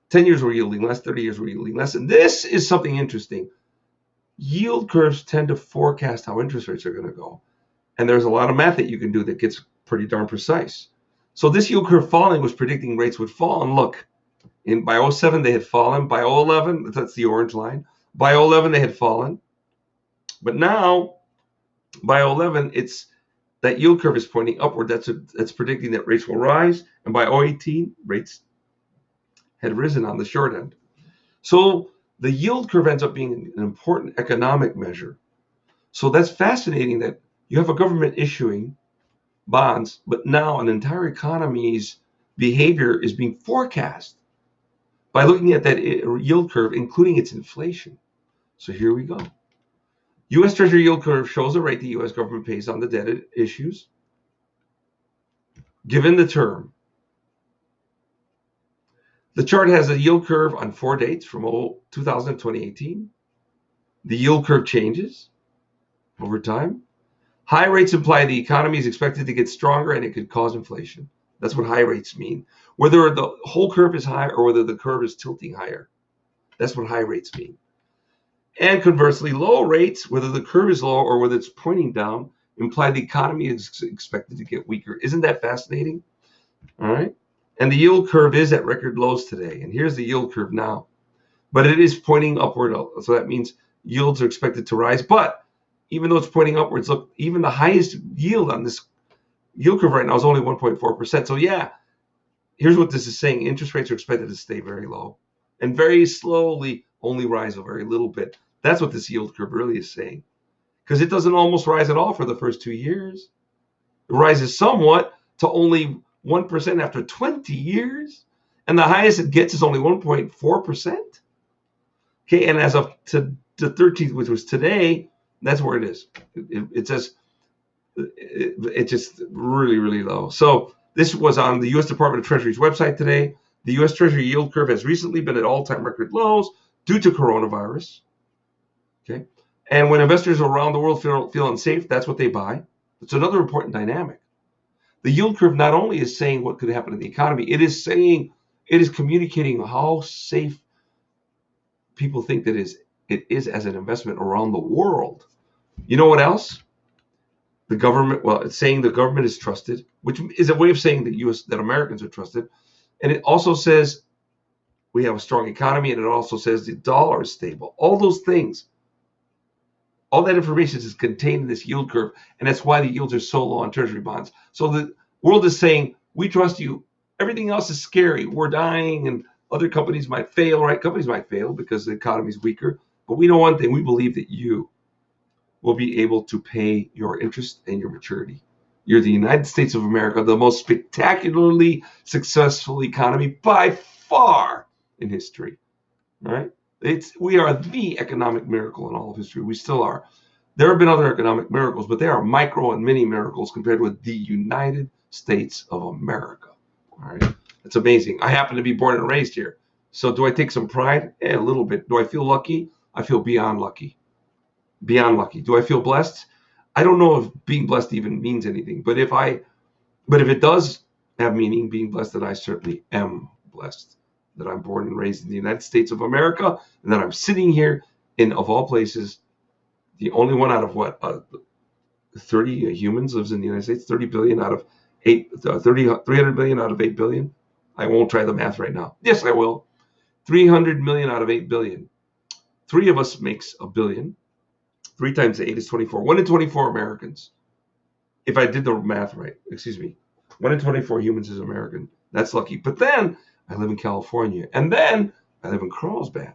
10 years were yielding less. 30 years were yielding less. And this is something interesting. Yield curves tend to forecast how interest rates are going to go. And there's a lot of math that you can do that gets pretty darn precise. So this yield curve falling was predicting rates would fall. And look, by 07, they had fallen. By 011, that's the orange line. By 011, they had fallen. But now, by 011, that yield curve is pointing upward. That's predicting that rates will rise. And by 018, rates had risen on the short end. So the yield curve ends up being an important economic measure. So that's fascinating that you have a government issuing bonds, but now an entire economy's behavior is being forecast by looking at that yield curve, including its inflation. So here we go. U.S. Treasury yield curve shows the rate the U.S. government pays on the debt it issues, given the term. The chart has a yield curve on 4 dates from 2000 to 2018. The yield curve changes over time. High rates imply the economy is expected to get stronger and it could cause inflation. That's what high rates mean. Whether the whole curve is high or whether the curve is tilting higher. That's what high rates mean. And conversely, low rates, whether the curve is low or whether it's pointing down, imply the economy is expected to get weaker. Isn't that fascinating? All right. And the yield curve is at record lows today. And here's the yield curve now. But it is pointing upward. So that means yields are expected to rise. But even though it's pointing upwards, look, even the highest yield on this yield curve right now is only 1.4%. So yeah, here's what this is saying. Interest rates are expected to stay very low and very slowly only rise a very little bit. That's what this yield curve really is saying. Because it doesn't almost rise at all for the first 2 years. It rises somewhat to only 1% after 20 years. And the highest it gets is only 1.4%. Okay, and as of to the 13th, which was today, that's where it is. It says it's just really, really low. So this was on the U.S. Department of Treasury's website today. The U.S. Treasury yield curve has recently been at all-time record lows due to coronavirus. Okay, and when investors around the world feel unsafe, that's what they buy. It's another important dynamic. The yield curve not only is saying what could happen in the economy, it is communicating how safe people think that it is as an investment around the world. You know what else? The government, well, it's saying the government is trusted, which is a way of saying that Americans are trusted. And it also says we have a strong economy, and it also says the dollar is stable. All those things, all that information is contained in this yield curve, and that's why the yields are so low on treasury bonds. So the world is saying, we trust you. Everything else is scary. We're dying, and other companies might fail, right? Companies might fail because the economy is weaker. But we know one thing. We believe that you will be able to pay your interest and your maturity. You're the United States of America, the most spectacularly successful economy by far in history. All right? We are the economic miracle in all of history. We still are. There have been other economic miracles, but they are micro and mini miracles compared with the United States of America. All right? It's amazing. I happen to be born and raised here. So do I take some pride? A little bit. Do I feel lucky? I feel beyond lucky. Beyond lucky. Do I feel blessed? I don't know if being blessed even means anything, but if it does have meaning, being blessed, then I certainly am blessed that I'm born and raised in the United States of America, and that I'm sitting here in, of all places, the only one out of 30 humans lives in the United States, 30 billion out of 300 billion out of 8 billion. I won't try the math right now. Yes, I will. 300 million out of 8 billion. 3 of us makes a billion. 3 times 8 is 24. 1 in 24 Americans. If I did the math right, 1 in 24 humans is American. That's lucky. But then I live in California. And then I live in Carlsbad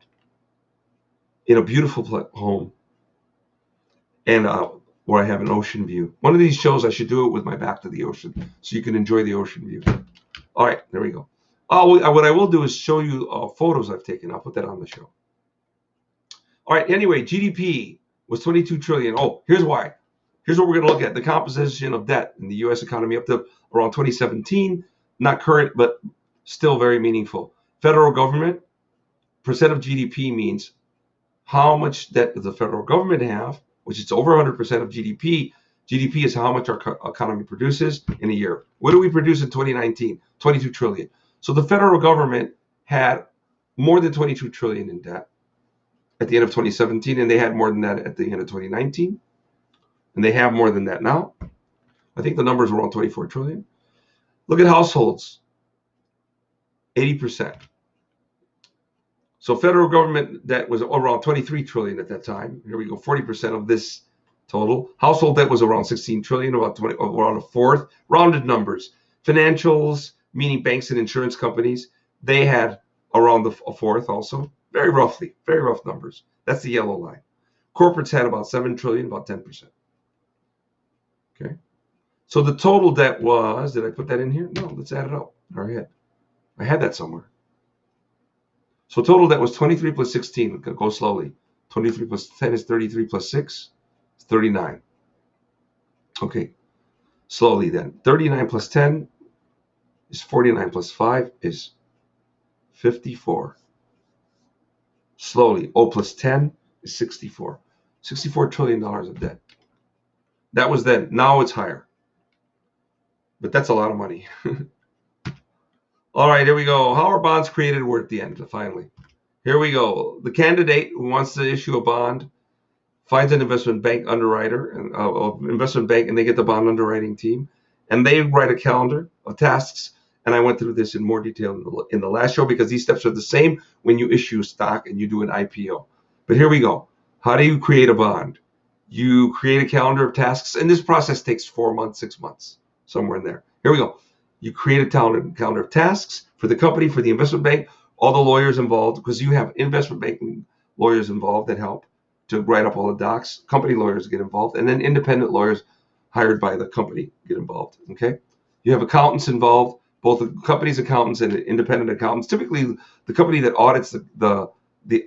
in a beautiful home. And where I have an ocean view. One of these shows, I should do it with my back to the ocean so you can enjoy the ocean view. All right, there we go. What I will do is show you photos I've taken. I'll put that on the show. All right, anyway, GDP was 22 trillion. Oh, here's why. Here's what we're going to look at. The composition of debt in the U.S. economy up to around 2017. Not current, but still very meaningful. Federal government, percent of GDP means how much debt does the federal government have, which is over 100% of GDP. GDP is how much our economy produces in a year. What did we produce in 2019? 22 trillion. So the federal government had more than 22 trillion in debt at the end of 2017, and they had more than that at the end of 2019. And they have more than that now. I think the numbers were around 24 trillion. Look at households, 80%. So federal government debt was around 23 trillion at that time. Here we go, 40% of this total. Household debt was around 16 trillion, around a fourth. Rounded numbers. Financials, meaning banks and insurance companies, they had around a fourth also. Very roughly, very rough numbers. That's the yellow line. Corporates had about 7 trillion, about 10%. Okay. So the total debt was, did I put that in here? No, let's add it up. All right. I had that somewhere. So total debt was 23 plus 16. Go slowly. 23 plus 10 is 33 plus 6 is 39. Okay. Slowly then. 39 plus 10 is 49 plus 5 is 54. Slowly. O plus 10 is 64. $64 trillion of debt. That was then. Now it's higher. But that's a lot of money. All right, here we go. How are bonds created? We're at the end, finally. Here we go. The candidate who wants to issue a bond finds an investment bank underwriter, and they get the bond underwriting team, and they write a calendar of tasks. And I went through this in more detail in the last show because these steps are the same when you issue stock and you do an IPO. But here we go. How do you create a bond? You create a calendar of tasks, and this process takes 4 months, 6 months, somewhere in there. Here we go. You create a calendar of tasks for the company, for the investment bank, all the lawyers involved, because you have investment banking lawyers involved that help to write up all the docs. Company lawyers get involved, and then independent lawyers hired by the company get involved. Okay. You have accountants involved, both the company's accountants and independent accountants. Typically, the company that audits the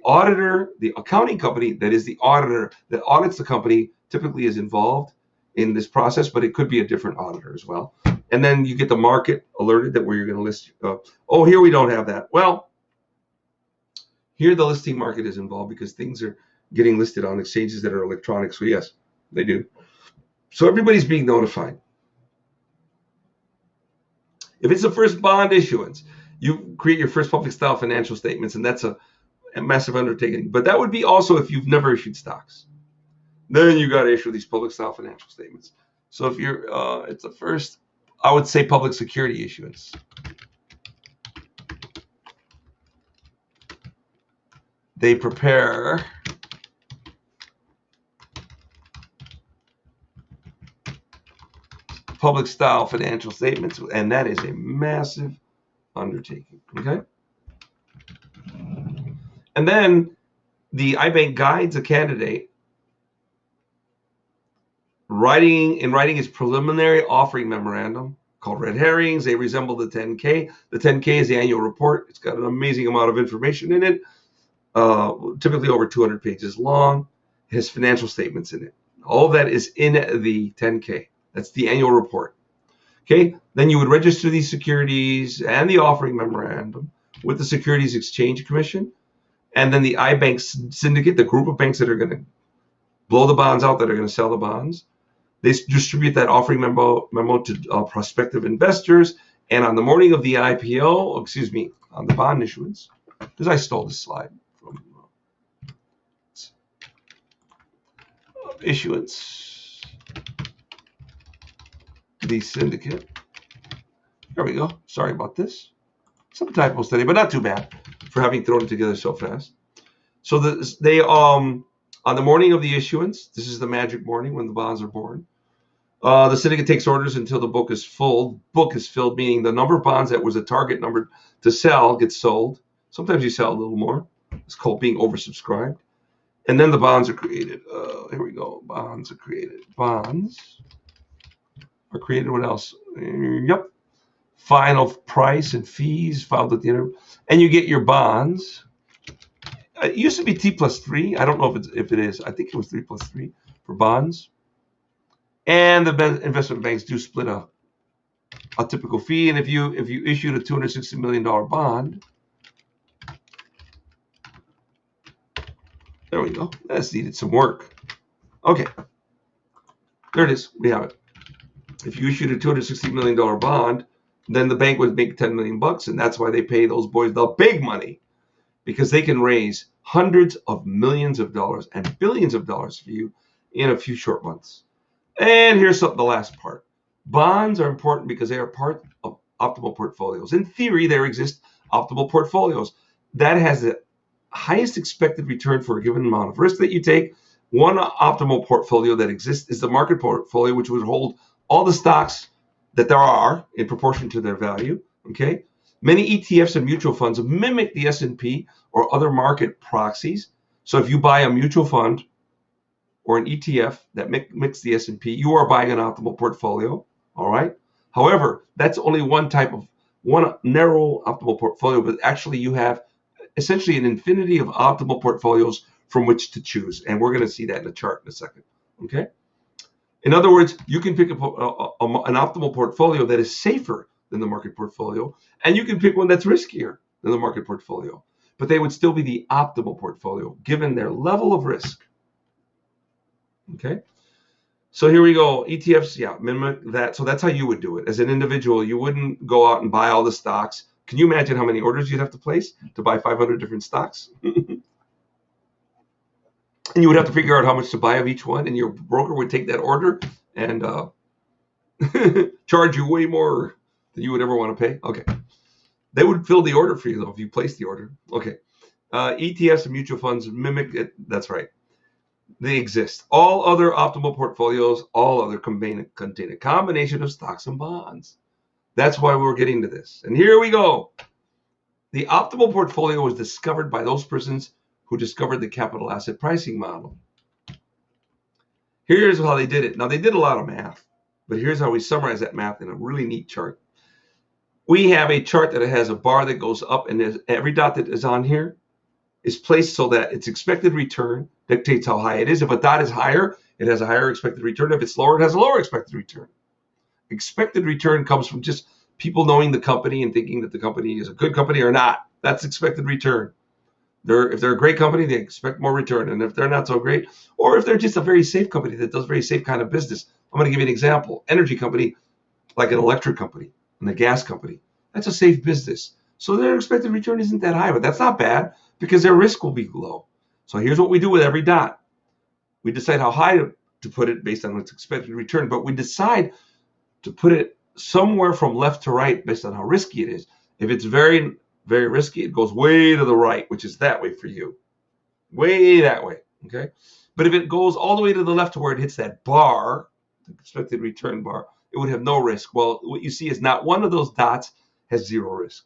auditor, the accounting company that is the auditor that audits the company typically is involved in this process, but it could be a different auditor as well. And then you get the market alerted that where you're going to list. Here we don't have that. Well, here the listing market is involved because things are getting listed on exchanges that are electronic. So yes, they do. So everybody's being notified. If it's the first bond issuance, you create your first public style financial statements, and that's a massive undertaking. But that would be also if you've never issued stocks. Then you got to issue these public style financial statements. So if you're, it's the first, I would say, public security issuance. They prepare public style financial statements, and that is a massive undertaking. Okay. And then the iBank guides a candidate writing his preliminary offering memorandum called red herrings. They resemble the 10K. The 10K is the annual report. It's got an amazing amount of information in it, typically over 200 pages long. It has financial statements in it. All of that is in the 10K. That's the annual report. Okay, then you would register these securities and the offering memorandum with the Securities Exchange Commission, and then the iBank syndicate, the group of banks that are going to blow the bonds out, that are going to sell the bonds. They distribute that offering memo to prospective investors, and on the morning of the IPO, on the bond issuance, because I stole this slide from issuance, the syndicate. There we go. Sorry about this. Some typos today, but not too bad for having thrown it together so fast. So they on the morning of the issuance, this is the magic morning when the bonds are born. The syndicate takes orders until the book is full. Book is filled, meaning the number of bonds that was a target number to sell gets sold. Sometimes you sell a little more. It's called being oversubscribed. And then the bonds are created. Here we go. Bonds are created. Bonds are created. What else? Yep. Final price and fees filed at the end. And you get your bonds. It used to be T+3. I don't know if it is. I think it was 3+3 for bonds. And the investment banks do split a typical fee. And if you issued a $260 million bond, there we go. That's needed some work. Okay. There it is. We have it. If you issued a $260 million bond, then the bank would make $10 million, and that's why they pay those boys the big money, because they can raise hundreds of millions of dollars and billions of dollars for you in a few short months. And here's the last part. Bonds are important because they are part of optimal portfolios. In theory, there exist optimal portfolios. That has the highest expected return for a given amount of risk that you take. One optimal portfolio that exists is the market portfolio, which would hold all the stocks that there are in proportion to their value. Okay. Many ETFs and mutual funds mimic the S&P or other market proxies. So if you buy a mutual fund or an ETF that mimics the S&P, you are buying an optimal portfolio. All right. However, that's only one narrow optimal portfolio, but actually you have essentially an infinity of optimal portfolios from which to choose. And we're going to see that in a chart in a second. Okay. In other words, you can pick an optimal portfolio that is safer than the market portfolio, and you can pick one that's riskier than the market portfolio, but they would still be the optimal portfolio given their level of risk. Okay, so here we go. ETFs, yeah, mimic that. So that's how you would do it. As an individual, you wouldn't go out and buy all the stocks. Can you imagine how many orders you'd have to place to buy 500 different stocks? And you would have to figure out how much to buy of each one, and your broker would take that order and charge you way more than you would ever want to pay. Okay. They would fill the order for you, though, if you place the order. Okay. ETFs and mutual funds mimic it. That's right. They exist. All other optimal portfolios, contain a combination of stocks and bonds. That's why we're getting to this. And here we go. The optimal portfolio was discovered by those persons who discovered the capital asset pricing model. Here's how they did it. Now, they did a lot of math, but here's how we summarize that math in a really neat chart. We have a chart that has a bar that goes up, and every dot that is on here is placed so that its expected return dictates how high it is. If a dot is higher, it has a higher expected return. If it's lower, it has a lower expected return. Expected return comes from just people knowing the company and thinking that the company is a good company or not. That's expected return. If they're a great company, they expect more return. And if they're not so great, or if they're just a very safe company that does very safe kind of business. I'm going to give you an example. Energy company, like an electric company. and the gas company. That's a safe business. So their expected return isn't that high, but that's not bad because their risk will be low. So here's what we do with every dot. We decide how high to put it based on its expected return, but we decide to put it somewhere from left to right based on how risky it is. If it's very, very risky, it goes way to the right, which is that way for you. Way that way, okay? But if it goes all the way to the left to where it hits that bar, the expected return bar, it would have no risk. Well, what you see is not one of those dots has zero risk.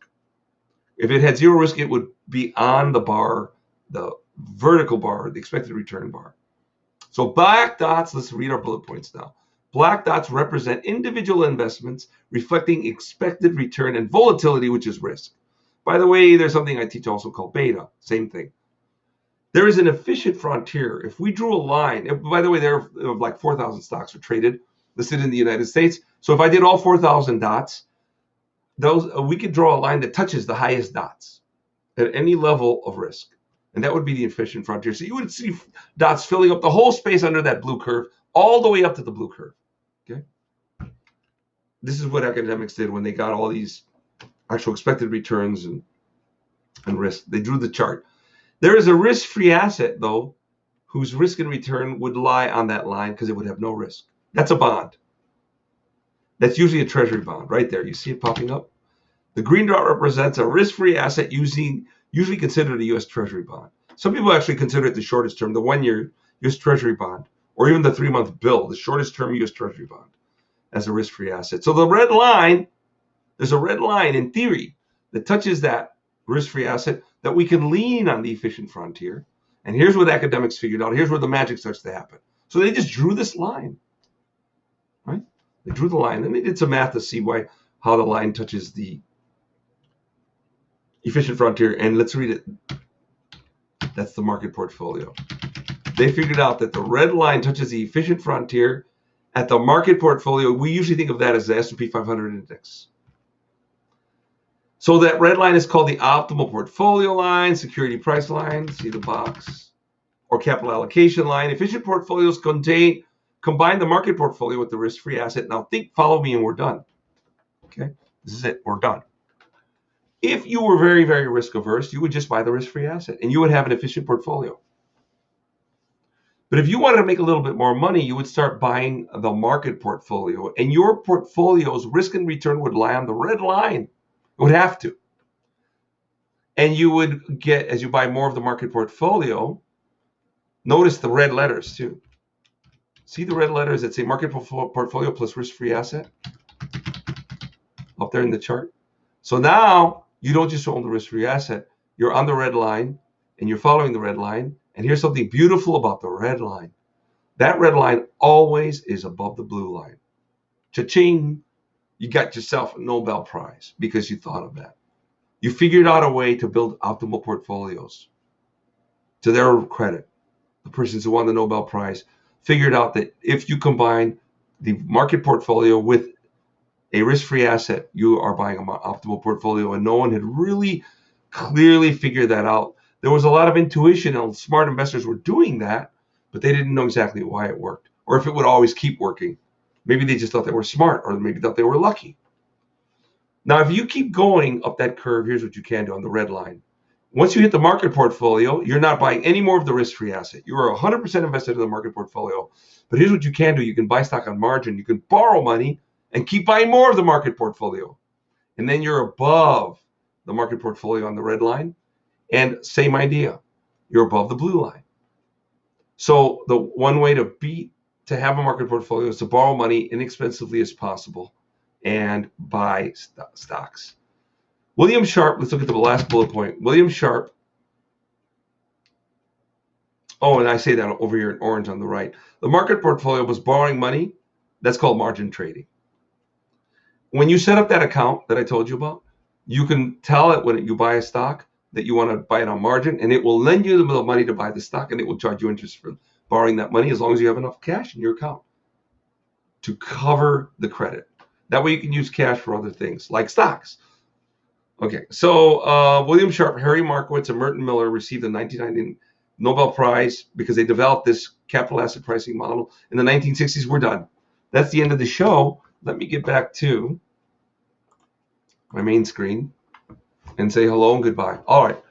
If it had zero risk, it would be on the bar, the vertical bar, the expected return bar. So black dots, let's read our bullet points now. Black dots represent individual investments reflecting expected return and volatility, which is risk. By the way, there's something I teach also called beta, same thing. There is an efficient frontier. If we drew a line, by the way, there are like 4,000 stocks are traded, listed in the United States. So if I did all 4,000 dots, we could draw a line that touches the highest dots at any level of risk. And that would be the efficient frontier. So you would see dots filling up the whole space under that blue curve, all the way up to the blue curve. Okay. This is what academics did when they got all these actual expected returns and risk. They drew the chart. There is a risk-free asset, though, whose risk and return would lie on that line because it would have no risk. That's a bond. That's usually a treasury bond right there. You see it popping up? The green dot represents a risk-free asset usually considered a U.S. Treasury bond. Some people actually consider it the shortest term, the 1-year U.S. Treasury bond, or even the 3-month bill, the shortest term U.S. Treasury bond, as a risk-free asset. So the red line, there's a red line in theory that touches that risk-free asset that we can lean on the efficient frontier. And here's what academics figured out. Here's where the magic starts to happen. So they just drew this line, right? They drew the line. Then they did some math to see how the line touches the efficient frontier. And let's read it. That's the market portfolio. They figured out that the red line touches the efficient frontier at the market portfolio. We usually think of that as the S&P 500 index. So that red line is called the optimal portfolio line, security price line, see the box, or capital allocation line. Efficient portfolios combine the market portfolio with the risk-free asset. Now follow me and we're done. Okay, this is it, we're done. If you were very, very risk averse, you would just buy the risk-free asset and you would have an efficient portfolio. But if you wanted to make a little bit more money, you would start buying the market portfolio, and your portfolio's risk and return would lie on the red line. It would have to. And you would get, as you buy more of the market portfolio, notice the red letters too. See the red letters that say market portfolio plus risk-free asset up there in the chart? So now you don't just own the risk-free asset, you're on the red line and you're following the red line. And here's something beautiful about the red line. That red line always is above the blue line. Cha-ching! You got yourself a Nobel Prize because you thought of that. You figured out a way to build optimal portfolios. To their credit, the persons who won the Nobel Prize figured out that if you combine the market portfolio with a risk-free asset, you are buying an optimal portfolio, and no one had really clearly figured that out. There was a lot of intuition, and smart investors were doing that, but they didn't know exactly why it worked or if it would always keep working. Maybe they just thought they were smart, or maybe thought they were lucky. Now, if you keep going up that curve, here's what you can do on the red line. Once you hit the market portfolio, you're not buying any more of the risk-free asset. You are 100% invested in the market portfolio. But here's what you can do. You can buy stock on margin. You can borrow money and keep buying more of the market portfolio. And then you're above the market portfolio on the red line. And same idea. You're above the blue line. So the one way to have a market portfolio is to borrow money inexpensively as possible and buy stocks. William Sharp, let's look at the last bullet point. William Sharp, and I say that over here in orange on the right. The market portfolio was borrowing money. That's called margin trading. When you set up that account that I told you about, you can tell it when you buy a stock that you want to buy it on margin, and it will lend you the money to buy the stock, and it will charge you interest for borrowing that money as long as you have enough cash in your account to cover the credit. That way you can use cash for other things like stocks. Okay, so William Sharp, Harry Markowitz, and Merton Miller received the 1990 Nobel Prize because they developed this capital asset pricing model. In the 1960s, we're done. That's the end of the show. Let me get back to my main screen, and say hello and goodbye. All right.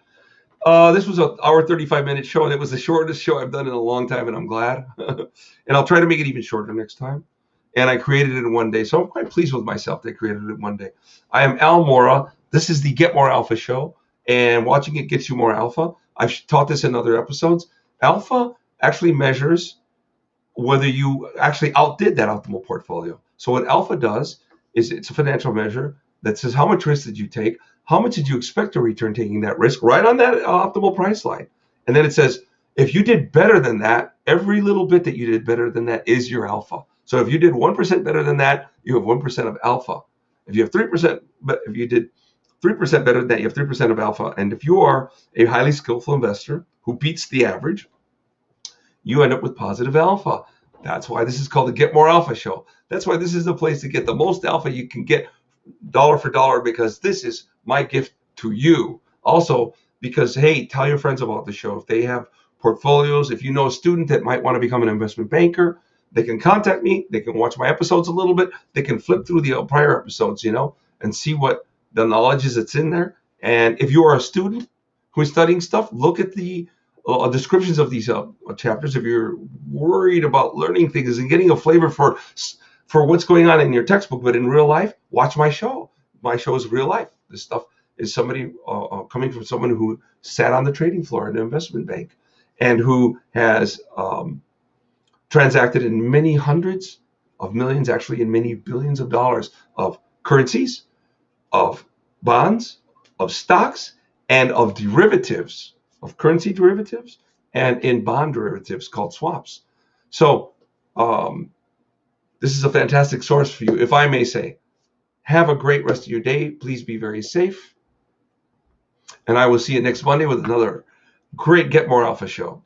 This was an hour 35-minute show, and it was the shortest show I've done in a long time, and I'm glad. And I'll try to make it even shorter next time. And I created it in one day, so I'm quite pleased with myself that I created it in one day. I am Al Mora. This is the Get More Alpha show, and watching it gets you more alpha. I've taught this in other episodes. Alpha actually measures whether you actually outdid that optimal portfolio. So what alpha does is it's a financial measure that says how much risk did you take, how much did you expect to return taking that risk, right on that optimal price line. And then it says if you did better than that, every little bit that you did better than that is your alpha. So if you did 1% better than that, you have 1% of alpha. If you have 3%, but if you did 3% better than that, you have 3% of alpha. And if you are a highly skillful investor who beats the average, you end up with positive alpha. That's why this is called the Get More Alpha show. That's why this is the place to get the most alpha you can get dollar for dollar, because this is my gift to you. Also, because, hey, tell your friends about the show. If they have portfolios, if you know a student that might want to become an investment banker, they can contact me. They can watch my episodes a little bit. They can flip through the prior episodes, and see what the knowledge is that's in there. And if you are a student who is studying stuff, look at the descriptions of these chapters. If you're worried about learning things and getting a flavor for what's going on in your textbook, but in real life, watch my show. My show is real life. This stuff is somebody coming from someone who sat on the trading floor at an investment bank and who has transacted in many hundreds of millions, actually in many billions of dollars of currencies, of bonds, of stocks, and of derivatives, of currency derivatives, and in bond derivatives called swaps. So this is a fantastic source for you. If I may say, have a great rest of your day. Please be very safe. And I will see you next Monday with another great Get More Alpha show.